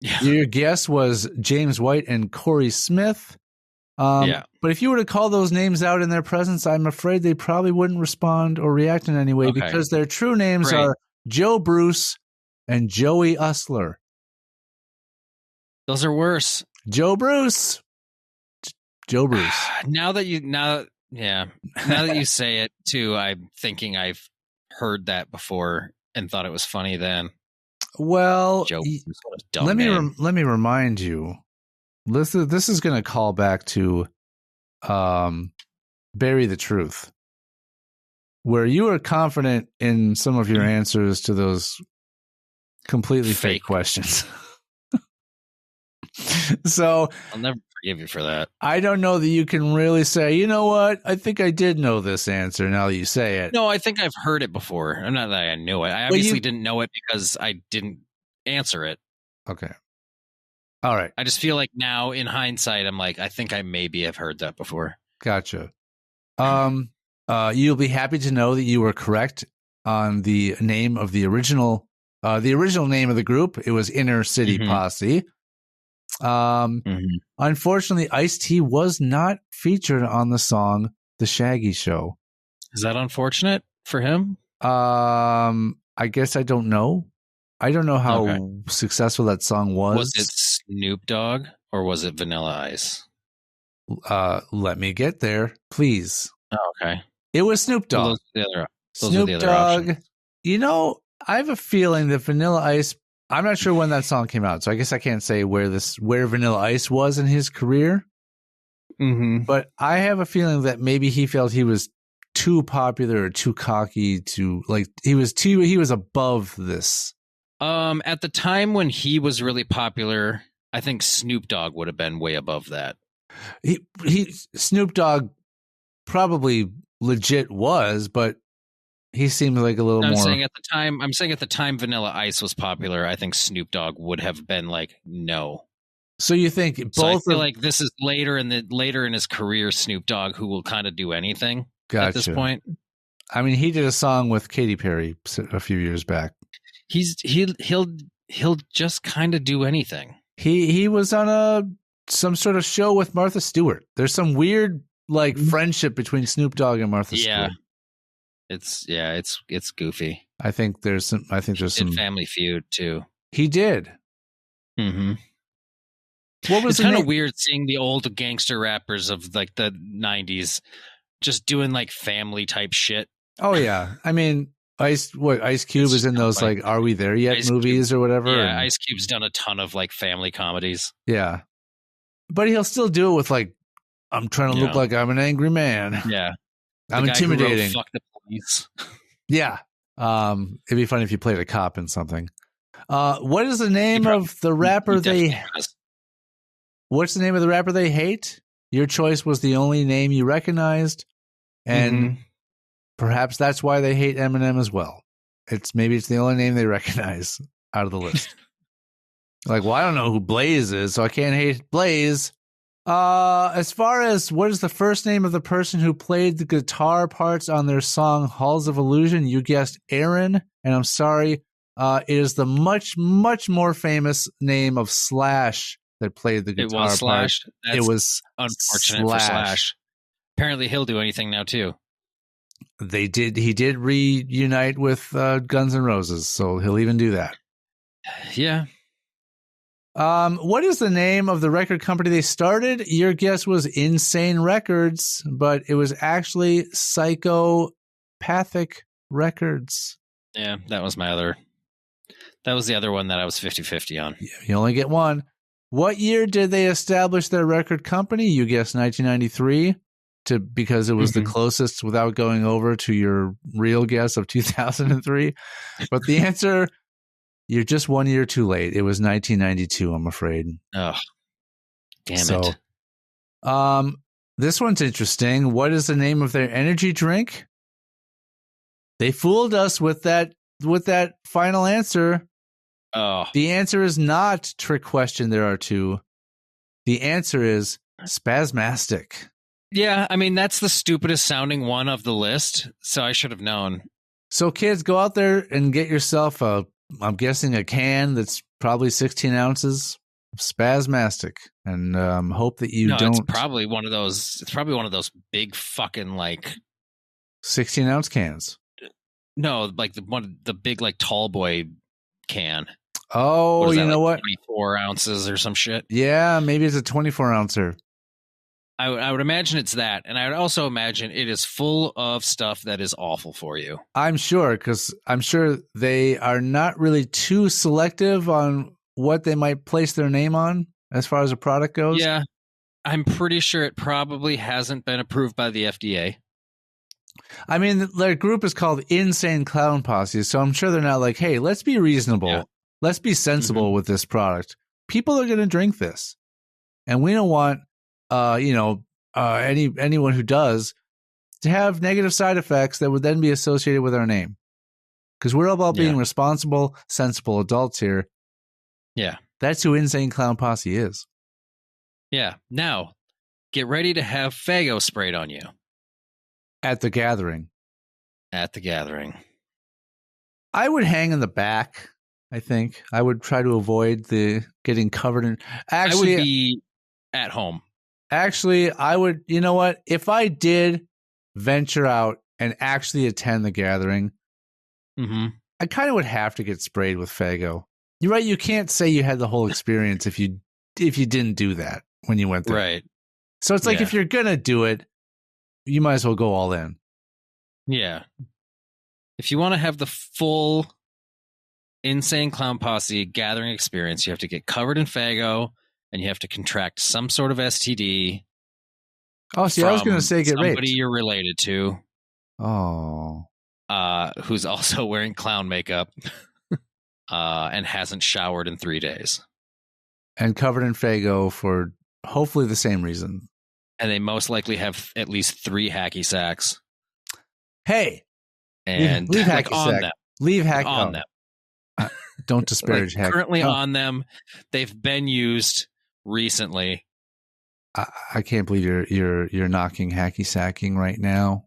Yeah. Your guess was James White and Corey Smith. But if you were to call those names out in their presence, I'm afraid they probably wouldn't respond or react in any way because their true names are Joe Bruce and Joey Usler. Those are worse. Joe Bruce. Now that you say it too, I'm thinking I've heard that before and thought it was funny then. Well, Joe, let me remind you. This is going to call back to Bury the Truth, where you are confident in some of your answers to those completely fake questions. So I'll never forgive you for that. I don't know that you can really say, you know what? I think I did know this answer now that you say it. No, I think I've heard it before. I'm not that I knew it. I obviously didn't know it because I didn't answer it. Okay. All right. I just feel like now in hindsight, I'm like, I think I maybe have heard that before. Gotcha. You'll be happy to know that you were correct on the name of the original name of the group. It was Inner City Posse. Unfortunately, Ice-T was not featured on the song The Shaggy Show. Is that unfortunate for him? I guess I don't know. I don't know how successful that song was. Was it Snoop Dogg or was it Vanilla Ice? Let me get there, please. Oh, okay. It was Snoop Dogg. Those Snoop are the other Dogg. options. You know, I have a feeling that Vanilla Ice, I'm not sure when that song came out, so I guess I can't say where Vanilla Ice was in his career. But I have a feeling that maybe he felt he was too popular or too cocky to, like, he was above this. At the time when he was really popular, I think Snoop Dogg would have been way above that. Snoop Dogg probably legit was, but he seemed like a little more. I'm saying at the time Vanilla Ice was popular, I think Snoop Dogg would have been like, no. So you think both? So I feel like this is later in his career, Snoop Dogg, who will kind of do anything at this point. I mean, he did a song with Katy Perry a few years back. He'll just kind of do anything. He was on some sort of show with Martha Stewart. There's some weird like friendship between Snoop Dogg and Martha Stewart. It's goofy. I think there's some Family Feud too. He did. What was it's kind of weird seeing the old gangster rappers of like the 90s just doing like family type shit. Oh yeah. I mean, Ice Cube is in those like Are We There Yet movies or whatever. Yeah, Ice Cube's done a ton of like family comedies. Yeah. But he'll still do it with like, I'm trying to look like I'm an angry man. Yeah. I'm intimidating. Fuck the police. Yeah. It'd be funny if you played a cop in something. What is the name of the rapper What's the name of the rapper they hate? Your choice was the only name you recognized. And perhaps that's why they hate Eminem as well. Maybe it's the only name they recognize out of the list. Like, well, I don't know who Blaze is, so I can't hate Blaze. As far as what is the first name of the person who played the guitar parts on their song Halls of Illusion, you guessed Aaron, and I'm sorry. It is the much, much more famous name of Slash that played the guitar part. Slash. It was unfortunate for Slash. Apparently he'll do anything now too. He did reunite with Guns N' Roses, so he'll even do that. Yeah. What is the name of the record company they started? Your guess was Insane Records, but it was actually Psychopathic Records. Yeah, that was the other one that I was 50-50 on. You only get one. What year did they establish their record company? You guessed 1993 because it was the closest without going over to your real guess of 2003. But the answer, you're just 1 year too late. It was 1992, I'm afraid. Oh, damn it. This one's interesting. What is the name of their energy drink? They fooled us with that final answer. Oh. The answer is not trick question. There are two. The answer is Spasmastic. Yeah, I mean, that's the stupidest sounding one of the list, so I should have known. So kids, go out there and get yourself I'm guessing a can that's probably 16 ounces of Spasmastic, and hope that you don't. It's probably one of those big fucking like 16-ounce cans. No, like the big like tall boy can. Oh, you know what? 24 ounces or some shit. Yeah, maybe it's a 24-ouncer. I would imagine it's that, and I would also imagine it is full of stuff that is awful for you. I'm sure, because I'm sure they are not really too selective on what they might place their name on as far as a product goes. Yeah, I'm pretty sure it probably hasn't been approved by the FDA. I mean, their group is called Insane Clown Posse, so I'm sure they're not like, hey, let's be reasonable. Yeah. Let's be sensible with this product. People are going to drink this, and we don't want anyone who does, to have negative side effects that would then be associated with our name. Because we're all about being responsible, sensible adults here. Yeah. That's who Insane Clown Posse is. Yeah. Now, get ready to have Faygo sprayed on you. At the gathering. At the gathering. I would hang in the back, I think. I would try to avoid the getting covered in... Actually, I would be at home. Actually, I would... You know what? If I did venture out and actually attend the gathering, I kind of would have to get sprayed with Faygo. You're right. You can't say you had the whole experience if you didn't do that when you went there. Right. So it's like if you're going to do it, you might as well go all in. Yeah. If you want to have the full Insane Clown Posse gathering experience, you have to get covered in Faygo and you have to contract some sort of STD. Oh, see, I was going to say get raped. Somebody you're related to. Oh. Who's also wearing clown makeup and hasn't showered in 3 days. And covered in Faygo for hopefully the same reason. And they most likely have at least 3 hacky sacks. Hey. And leave hacky on sack. them. Leave hacky on them. Don't disparage hacky. Currently on them. They've been used recently. I can't believe you're knocking hacky sacking right now.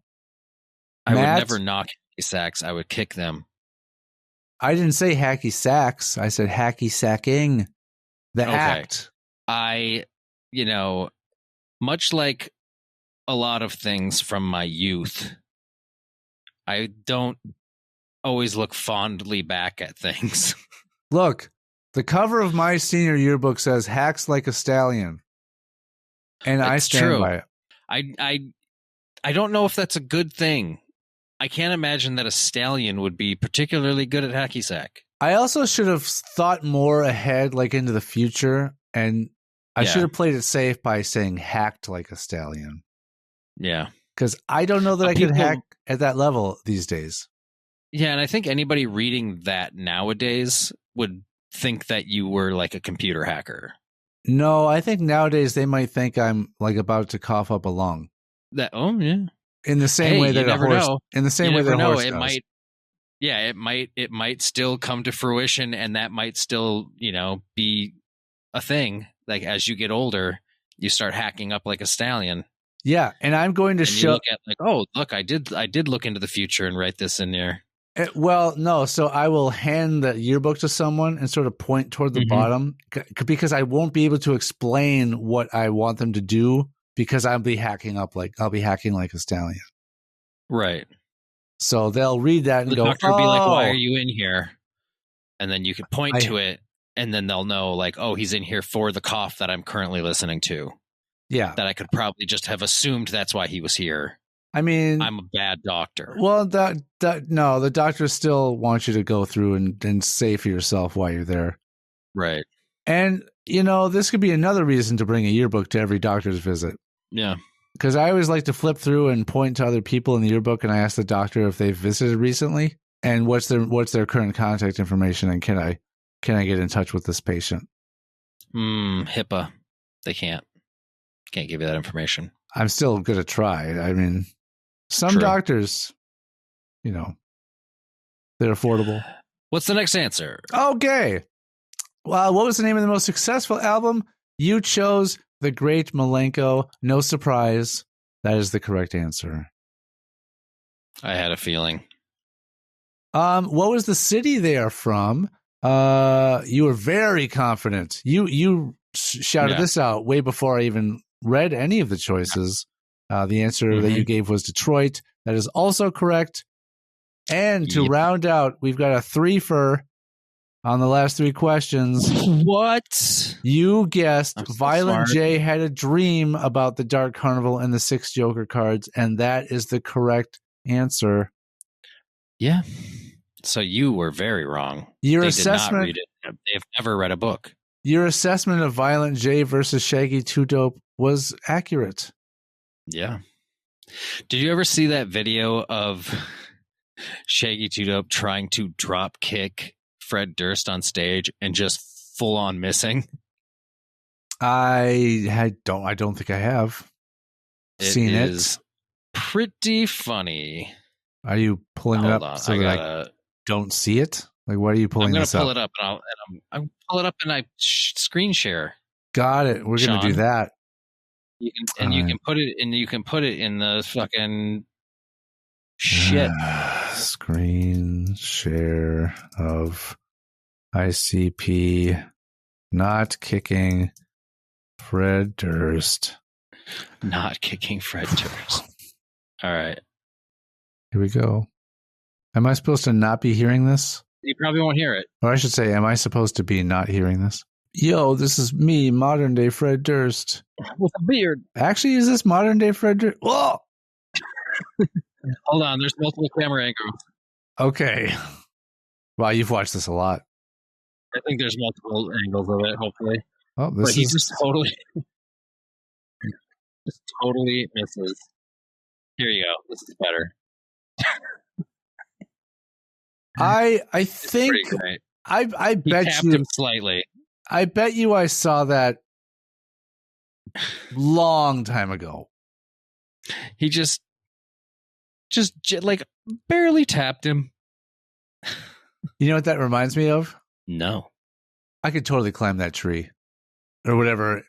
I would never knock hacky sacks. I would kick them. I didn't say hacky sacks. I said hacky sacking. The act. Much like a lot of things from my youth, I don't always look fondly back at things. Look, the cover of my senior yearbook says hacks like a stallion. And I stand by it. I don't know if that's a good thing. I can't imagine that a stallion would be particularly good at hacky sack. I also should have thought more ahead, like into the future, and I should have played it safe by saying hacked like a stallion. Yeah. Because I don't know that I could hack at that level these days. Yeah, and I think anybody reading that nowadays would think that you were like a computer hacker. No, I think nowadays they might think I'm like about to cough up a lung. In the same way that a horse. Know. In the same way that a horse does. It might still come to fruition, and that might still, be a thing. Like as you get older, you start hacking up like a stallion. Yeah, and I'm going to show. You look at like, oh, look, I did look into the future and write this in there. Well, no, so I will hand the yearbook to someone and sort of point toward the bottom because I won't be able to explain what I want them to do because I'll be hacking like a stallion. Right. So they'll read that and the go, doctor would be like, why are you in here? And then you could point to it and then they'll know like, oh, he's in here for the cough that I'm currently listening to. Yeah. That I could probably just have assumed that's why he was here. I mean, I'm a bad doctor. Well, no, the doctors still want you to go through and say for yourself why you're there. Right. And, this could be another reason to bring a yearbook to every doctor's visit. Yeah. Because I always like to flip through and point to other people in the yearbook, and I ask the doctor if they've visited recently and what's their current contact information, and can I get in touch with this patient? HIPAA. They can't give you that information. I'm still going to try. I mean, some doctors, they're affordable. What's the next answer? Okay. Well, what was the name of the most successful album? You chose The Great Milenko. No surprise. That is the correct answer. I had a feeling. What was the city they are from? You were very confident. You shouted this out way before I even read any of the choices. The answer that you gave was Detroit. That is also correct. And to round out, we've got a 3-fer on the last 3 questions. What? You guessed Violent smart. J had a dream about the Dark Carnival and the 6 Joker cards, and that is the correct answer. Yeah. So you were very wrong. Your they assessment, did not read it. They've never read a book. Your assessment of Violent J versus Shaggy 2 Dope was accurate. Yeah. Did you ever see that video of Shaggy 2 Dope trying to drop kick Fred Durst on stage and just full on missing? I don't think I have seen It it. is pretty funny. Are you pulling it Hold up on, so that I don't see it? Like, why are you I'm pulling gonna this pull up? it up, and I'm pull it up, and I screen share. Got it. We're gonna do Sean, that. you can All you right. can put it, and you can put it in the fucking shit. Screen share of I.C.P. not kicking Fred Durst. Not kicking Fred Durst. All right. Here we go. Am I supposed to not be hearing this? You probably won't hear it. Or I should say, am I supposed to be not hearing this? Yo, this is me, modern day Fred Durst. With a beard. Actually, is this modern day Fred Durst? Whoa! Hold on, there's multiple camera angles. Okay. Wow, you've watched this a lot. I think there's multiple angles of it, hopefully. Oh, But he just totally misses. Here you go. This is better. I It's think pretty great. I He bet tapped you him slightly. I bet you I saw that long time ago. He just like barely tapped him. You know what that reminds me of? No. I could totally climb that tree. Or whatever.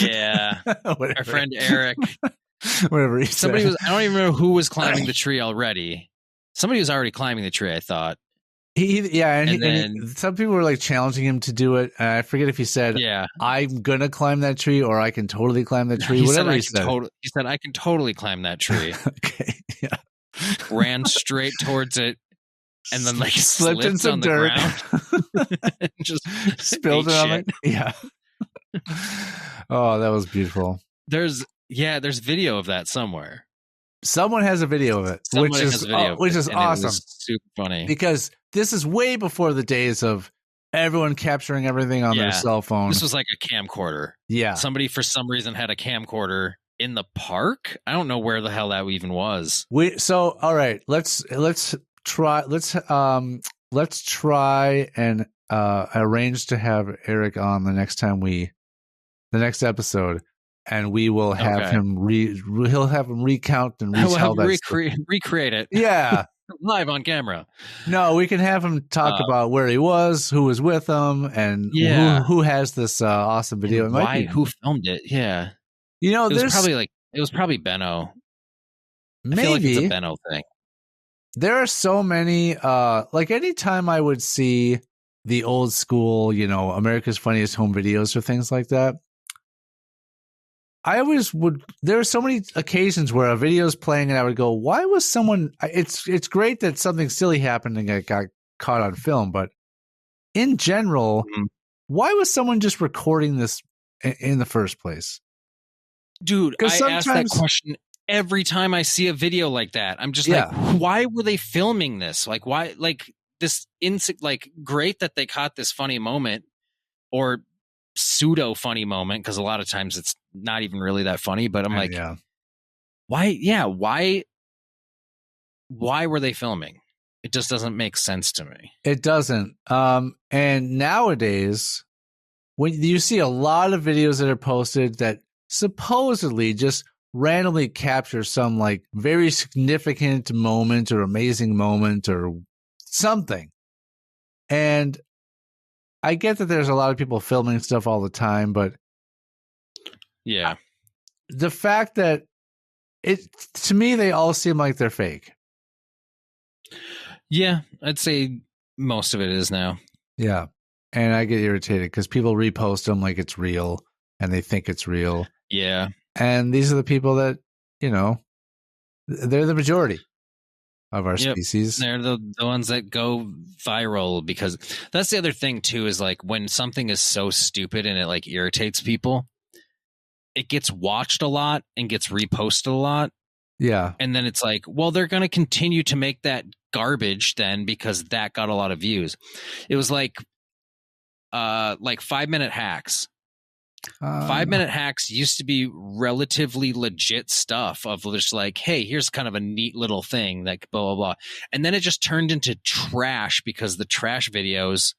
Yeah. Our friend Eric. Whatever he Somebody said. was, I don't even know who was climbing the tree already. Somebody was already climbing the tree, I thought. And some people were like challenging him to do it. And I forget if he said, Yeah. I'm going to climb that tree or I can totally climb that tree. Whatever he said. He said, I can totally climb that tree. Okay. Yeah. Ran straight towards it and then like slipped in some on the dirt. ground. Just spilled it on it. Yeah. Oh, that was beautiful. There's video of that somewhere. Someone has a video of it, which is awesome. Super funny. Because this is way before the days of everyone capturing everything on their cell phone. This was like a camcorder. Yeah. Somebody for some reason had a camcorder in the park. I don't know where the hell that even was. All right, let's try and arrange to have Eric on the next episode, and we will have him he'll have him recount and retell that recreate it. Yeah. Live on camera. No, we can have him talk about where he was, who was with him, and who has this awesome video. Who filmed it? Yeah. You know, it was probably Benno. Maybe. I feel like it's a Benno thing. There are so many, like anytime I would see the old school, America's Funniest Home Videos or things like that, I always would, there are so many occasions where a video is playing and I would go, why was someone, it's great that something silly happened and it got caught on film, but in general, why was someone just recording this in the first place? Dude, I ask that question every time I see a video like that. I'm just like, why were they filming this? Like, why, like this, great that they caught this funny moment or pseudo funny moment, because a lot of times it's not even really that funny, but I'm like, why were they filming? It just doesn't make sense to me. It doesn't. And nowadays, when you see a lot of videos that are posted that supposedly just randomly capture some like very significant moment or amazing moment or something. And I get that there's a lot of people filming stuff all the time, but yeah, the fact that to me, they all seem like they're fake. Yeah, I'd say most of it is now. Yeah. And I get irritated because people repost them like it's real and they think it's real. Yeah. And these are the people that, they're the majority of our species. They're the ones that go viral, because that's the other thing too, is like when something is so stupid and it like irritates people, it gets watched a lot and gets reposted a lot. Yeah. And then it's like, well, they're going to continue to make that garbage then because that got a lot of views. It was like 5-minute hacks. 5-minute hacks used to be relatively legit stuff of just like, hey, here's kind of a neat little thing, like blah, blah, blah. And then it just turned into trash because the trash videos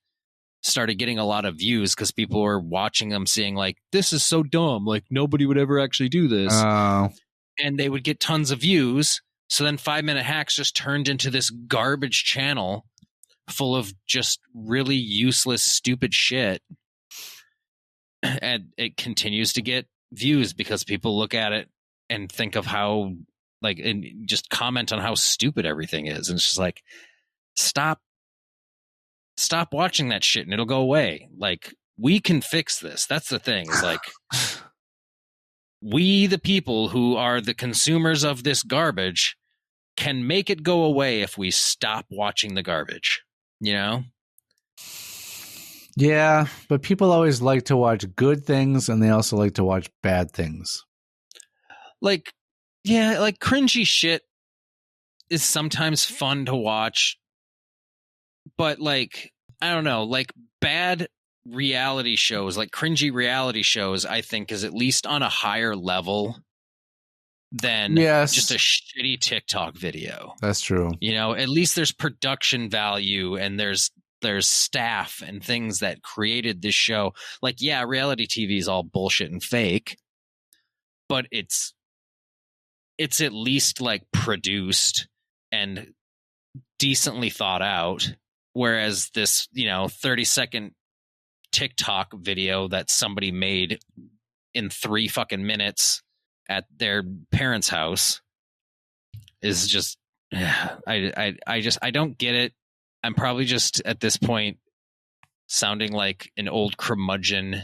started getting a lot of views because people were watching them saying like, this is so dumb. Like nobody would ever actually do this. And they would get tons of views. So then 5 Minute Hacks just turned into this garbage channel full of just really useless, stupid shit. And it continues to get views because people look at it and think of how, like, and just comment on how stupid everything is. And it's just like, stop watching that shit and it'll go away. Like, we can fix this. That's the thing. Is like, we, the people who are the consumers of this garbage, can make it go away if we stop watching the garbage, you know? Yeah, but people always like to watch good things and they also like to watch bad things. Like, yeah, like cringy shit is sometimes fun to watch, but like, I don't know, like bad reality shows, like cringy reality shows, I think is at least on a higher level than just a shitty TikTok video. That's true. You know, at least there's production value and there's staff and things that created this show. Like, yeah, reality TV is all bullshit and fake, but it's at least like produced and decently thought out. Whereas this, 30-second TikTok video that somebody made in 3 fucking minutes at their parents' house is just, I don't get it. I'm probably just at this point sounding like an old curmudgeon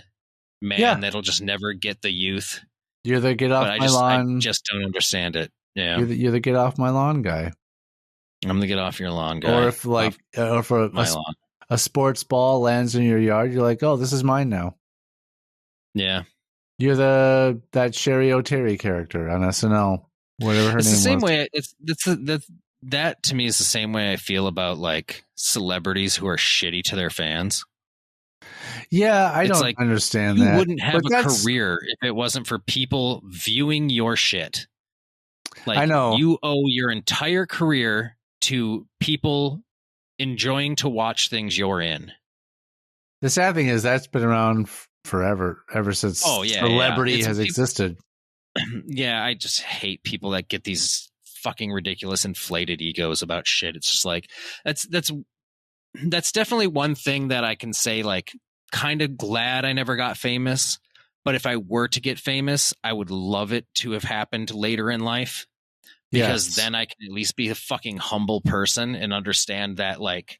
man that'll just never get the youth. You're the get off my lawn. I just don't understand it. Yeah, you're the get off my lawn guy. I'm the get off your lawn guy. Or if like, or if a sports ball lands in your yard, you're like, oh, this is mine now. Yeah, you're that Sherry O'Terry character on SNL, whatever her name was. It's the same way. That to me is the same way I feel about like celebrities who are shitty to their fans. Yeah, I don't understand that. You wouldn't have a career if it wasn't for people viewing your shit. Like, I know. You owe your entire career to people enjoying to watch things you're in. The sad thing is that's been around forever, ever since celebrity has existed. Yeah, I just hate people that get these fucking ridiculous inflated egos about shit. It's just like, that's definitely one thing that I can say, like, kind of glad I never got famous. But if I were to get famous, I would love it to have happened later in life. Because then I can at least be a fucking humble person and understand that, like,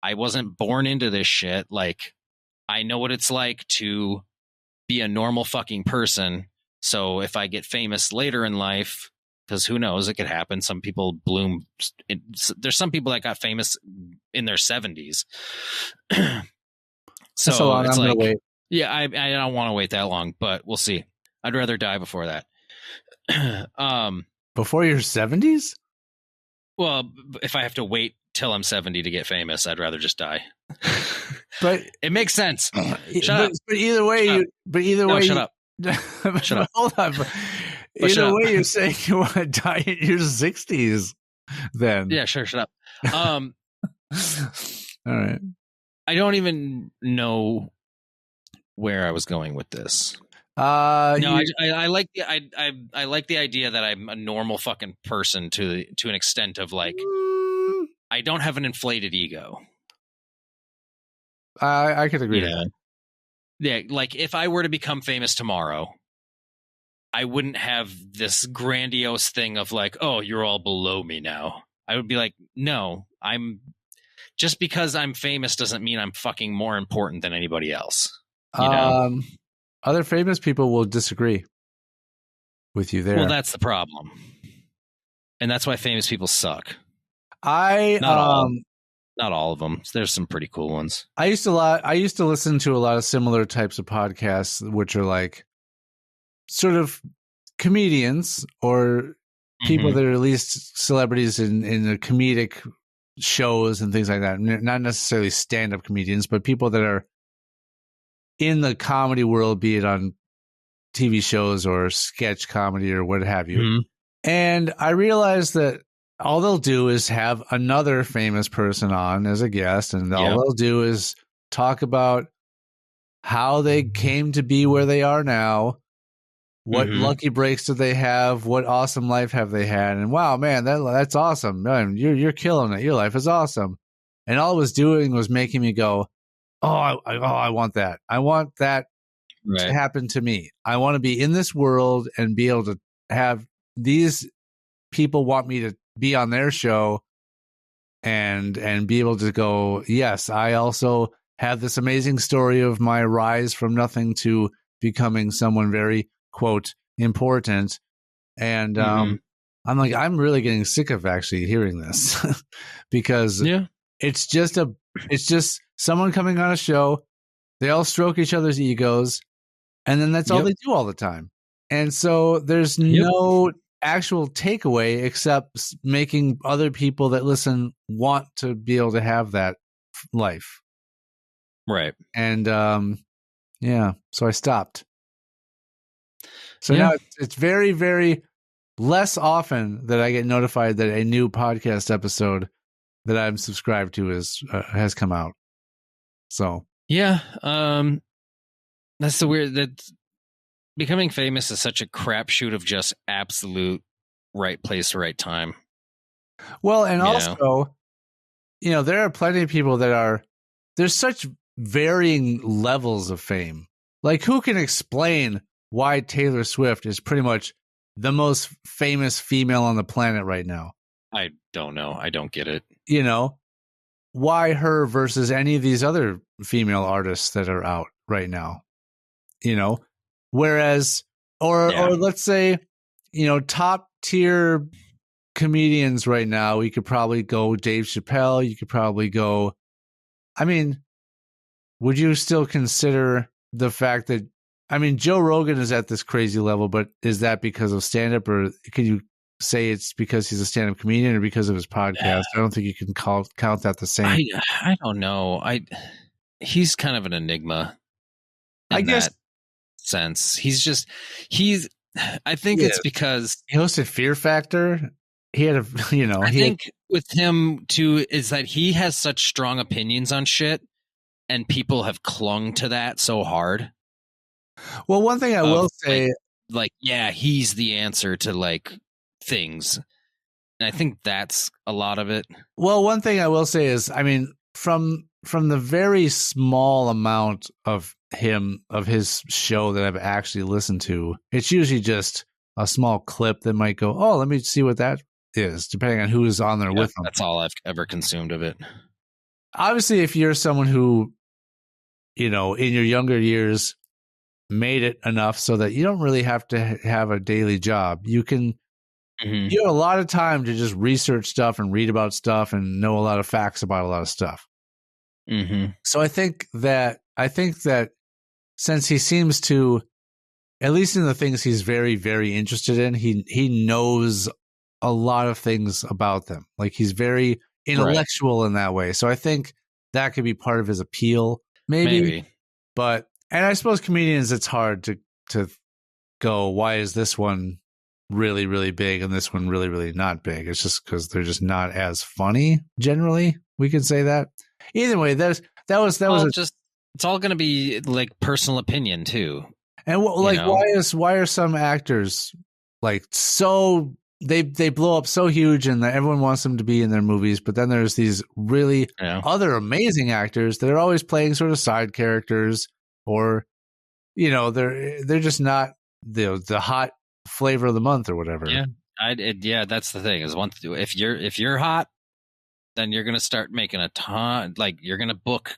I wasn't born into this shit. Like, I know what it's like to be a normal fucking person. So if I get famous later in life, because who knows, it could happen. Some people bloom. There's some people that got famous in their 70s. So it's like, wait. Yeah, I don't want to wait that long, but we'll see. I'd rather die before that. Before your 70s? Well, if I have to wait till I'm 70 to get famous, I'd rather just die. But it makes sense. Shut up. But either way, shut up. Shut up. Hold on. Either way, you're saying you want to die in your 60s. Then yeah, sure. Shut up. All right. I don't even know where I was going with this. I like the idea that I'm a normal fucking person to an extent of like, I don't have an inflated ego. I could agree. Yeah. Yeah, like if I were to become famous tomorrow, I wouldn't have this grandiose thing of like, oh, you're all below me now. I would be like, no, just because I'm famous doesn't mean I'm fucking more important than anybody else. You know? Other famous people will disagree with you there. Well, that's the problem. And that's why famous people suck. Not all of them. There's some pretty cool ones. I used to listen to a lot of similar types of podcasts, which are like sort of comedians or people that are at least celebrities in the comedic shows and things like that. Not necessarily stand-up comedians, but people that are in the comedy world, be it on TV shows or sketch comedy or what have you. Mm-hmm. And I realized that all they'll do is have another famous person on as a guest, and all they'll do is talk about how they came to be where they are now. What lucky breaks do they have? What awesome life have they had? And wow, man, that's awesome. Man, you're killing it. Your life is awesome. And all it was doing was making me go, I want that. I want that to happen to me. I want to be in this world and be able to have these people want me to be on their show and be able to go, yes, I also have this amazing story of my rise from nothing to becoming someone very, quote, important. And I'm like, I'm really getting sick of actually hearing this because it's just someone coming on a show. They all stroke each other's egos, and then that's all they do all the time. And so there's no actual takeaway except making other people that listen want to be able to have that life. Right. And so I stopped. So now it's very, very less often that I get notified that a new podcast episode that I'm subscribed to has come out. So that's the weird that becoming famous is such a crapshoot of just absolute right place, right time. Well, and also, there are plenty of people there's such varying levels of fame. Like, who can explain why Taylor Swift is pretty much the most famous female on the planet right now? I don't know. I don't get it. Why her versus any of these other female artists that are out right now? Whereas, or let's say, top tier comedians right now, we could probably go Dave Chappelle. You could probably go, would you still consider the fact that, Joe Rogan is at this crazy level, but is that because of stand-up, or can you say it's because he's a stand-up comedian or because of his podcast? I don't think you can count that the same. I don't know. He's kind of an enigma. I guess that sense. I think it's because he hosted Fear Factor. He had I think with him too is that he has such strong opinions on shit, and people have clung to that so hard. Well, one thing I will say, he's the answer to things, and I think that's a lot of it. Well, one thing I will say is, from the very small amount of his show that I've actually listened to, it's usually just a small clip that might go, oh, let me see what that is, depending on who is on there with him. That's all I've ever consumed of it. Obviously, if you're someone who, in your younger years made it enough so that you don't really have to have a daily job, you can, you have a lot of time to just research stuff and read about stuff and know a lot of facts about a lot of stuff. So I think that since he seems to, at least in the things he's very, very interested in, he knows a lot of things about them. Like, he's very intellectual in that way. So I think that could be part of his appeal, maybe. But, and I suppose comedians, it's hard to go, why is this one really, really big and this one really, really not big? It's just because they're just not as funny. Generally, we can say that. Either way, that was just, it's all going to be personal opinion too. And why are some actors so they blow up so huge and that everyone wants them to be in their movies, but then there's these really other amazing actors that are always playing sort of side characters, or they're just not the hot flavor of the month or whatever. That's the thing, is if you're hot, then you're going to start making a ton, you're going to book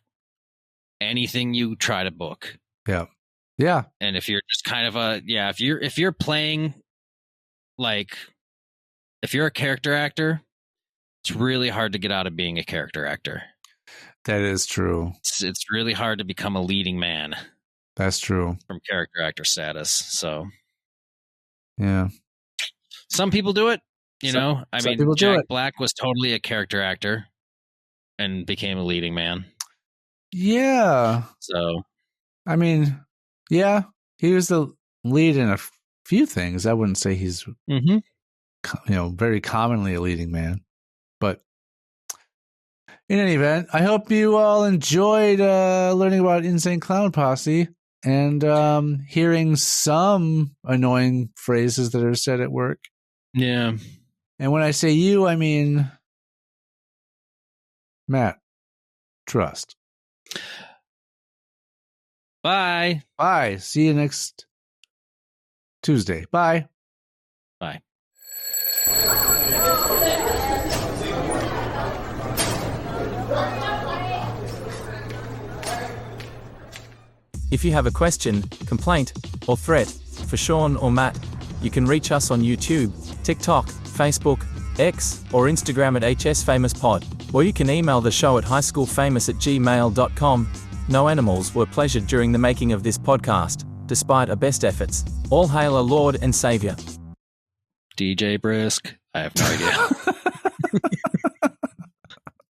anything you try to book. Yeah. And if you're just kind of if you're playing, if you're a character actor, it's really hard to get out of being a character actor. That is true. It's really hard to become a leading man. That's true. From character actor status. So yeah. Some people do it. Jack Black was totally a character actor and became a leading man. Yeah. So, he was the lead in a few things. I wouldn't say he's, very commonly a leading man. But In any event, I hope you all enjoyed learning about Insane Clown Posse and hearing some annoying phrases that are said at work. Yeah. And when I say you, I mean Matt. Trust. Bye. Bye. See you next Tuesday. Bye. Bye. If you have a question, complaint, or threat for Sean or Matt, you can reach us on YouTube, TikTok, Facebook, X, or Instagram at hsfamouspod, or you can email the show at highschoolfamous@gmail.com. No animals were pleasured during the making of this podcast, despite our best efforts. All hail our Lord and Savior. DJ Brisk. I have no idea.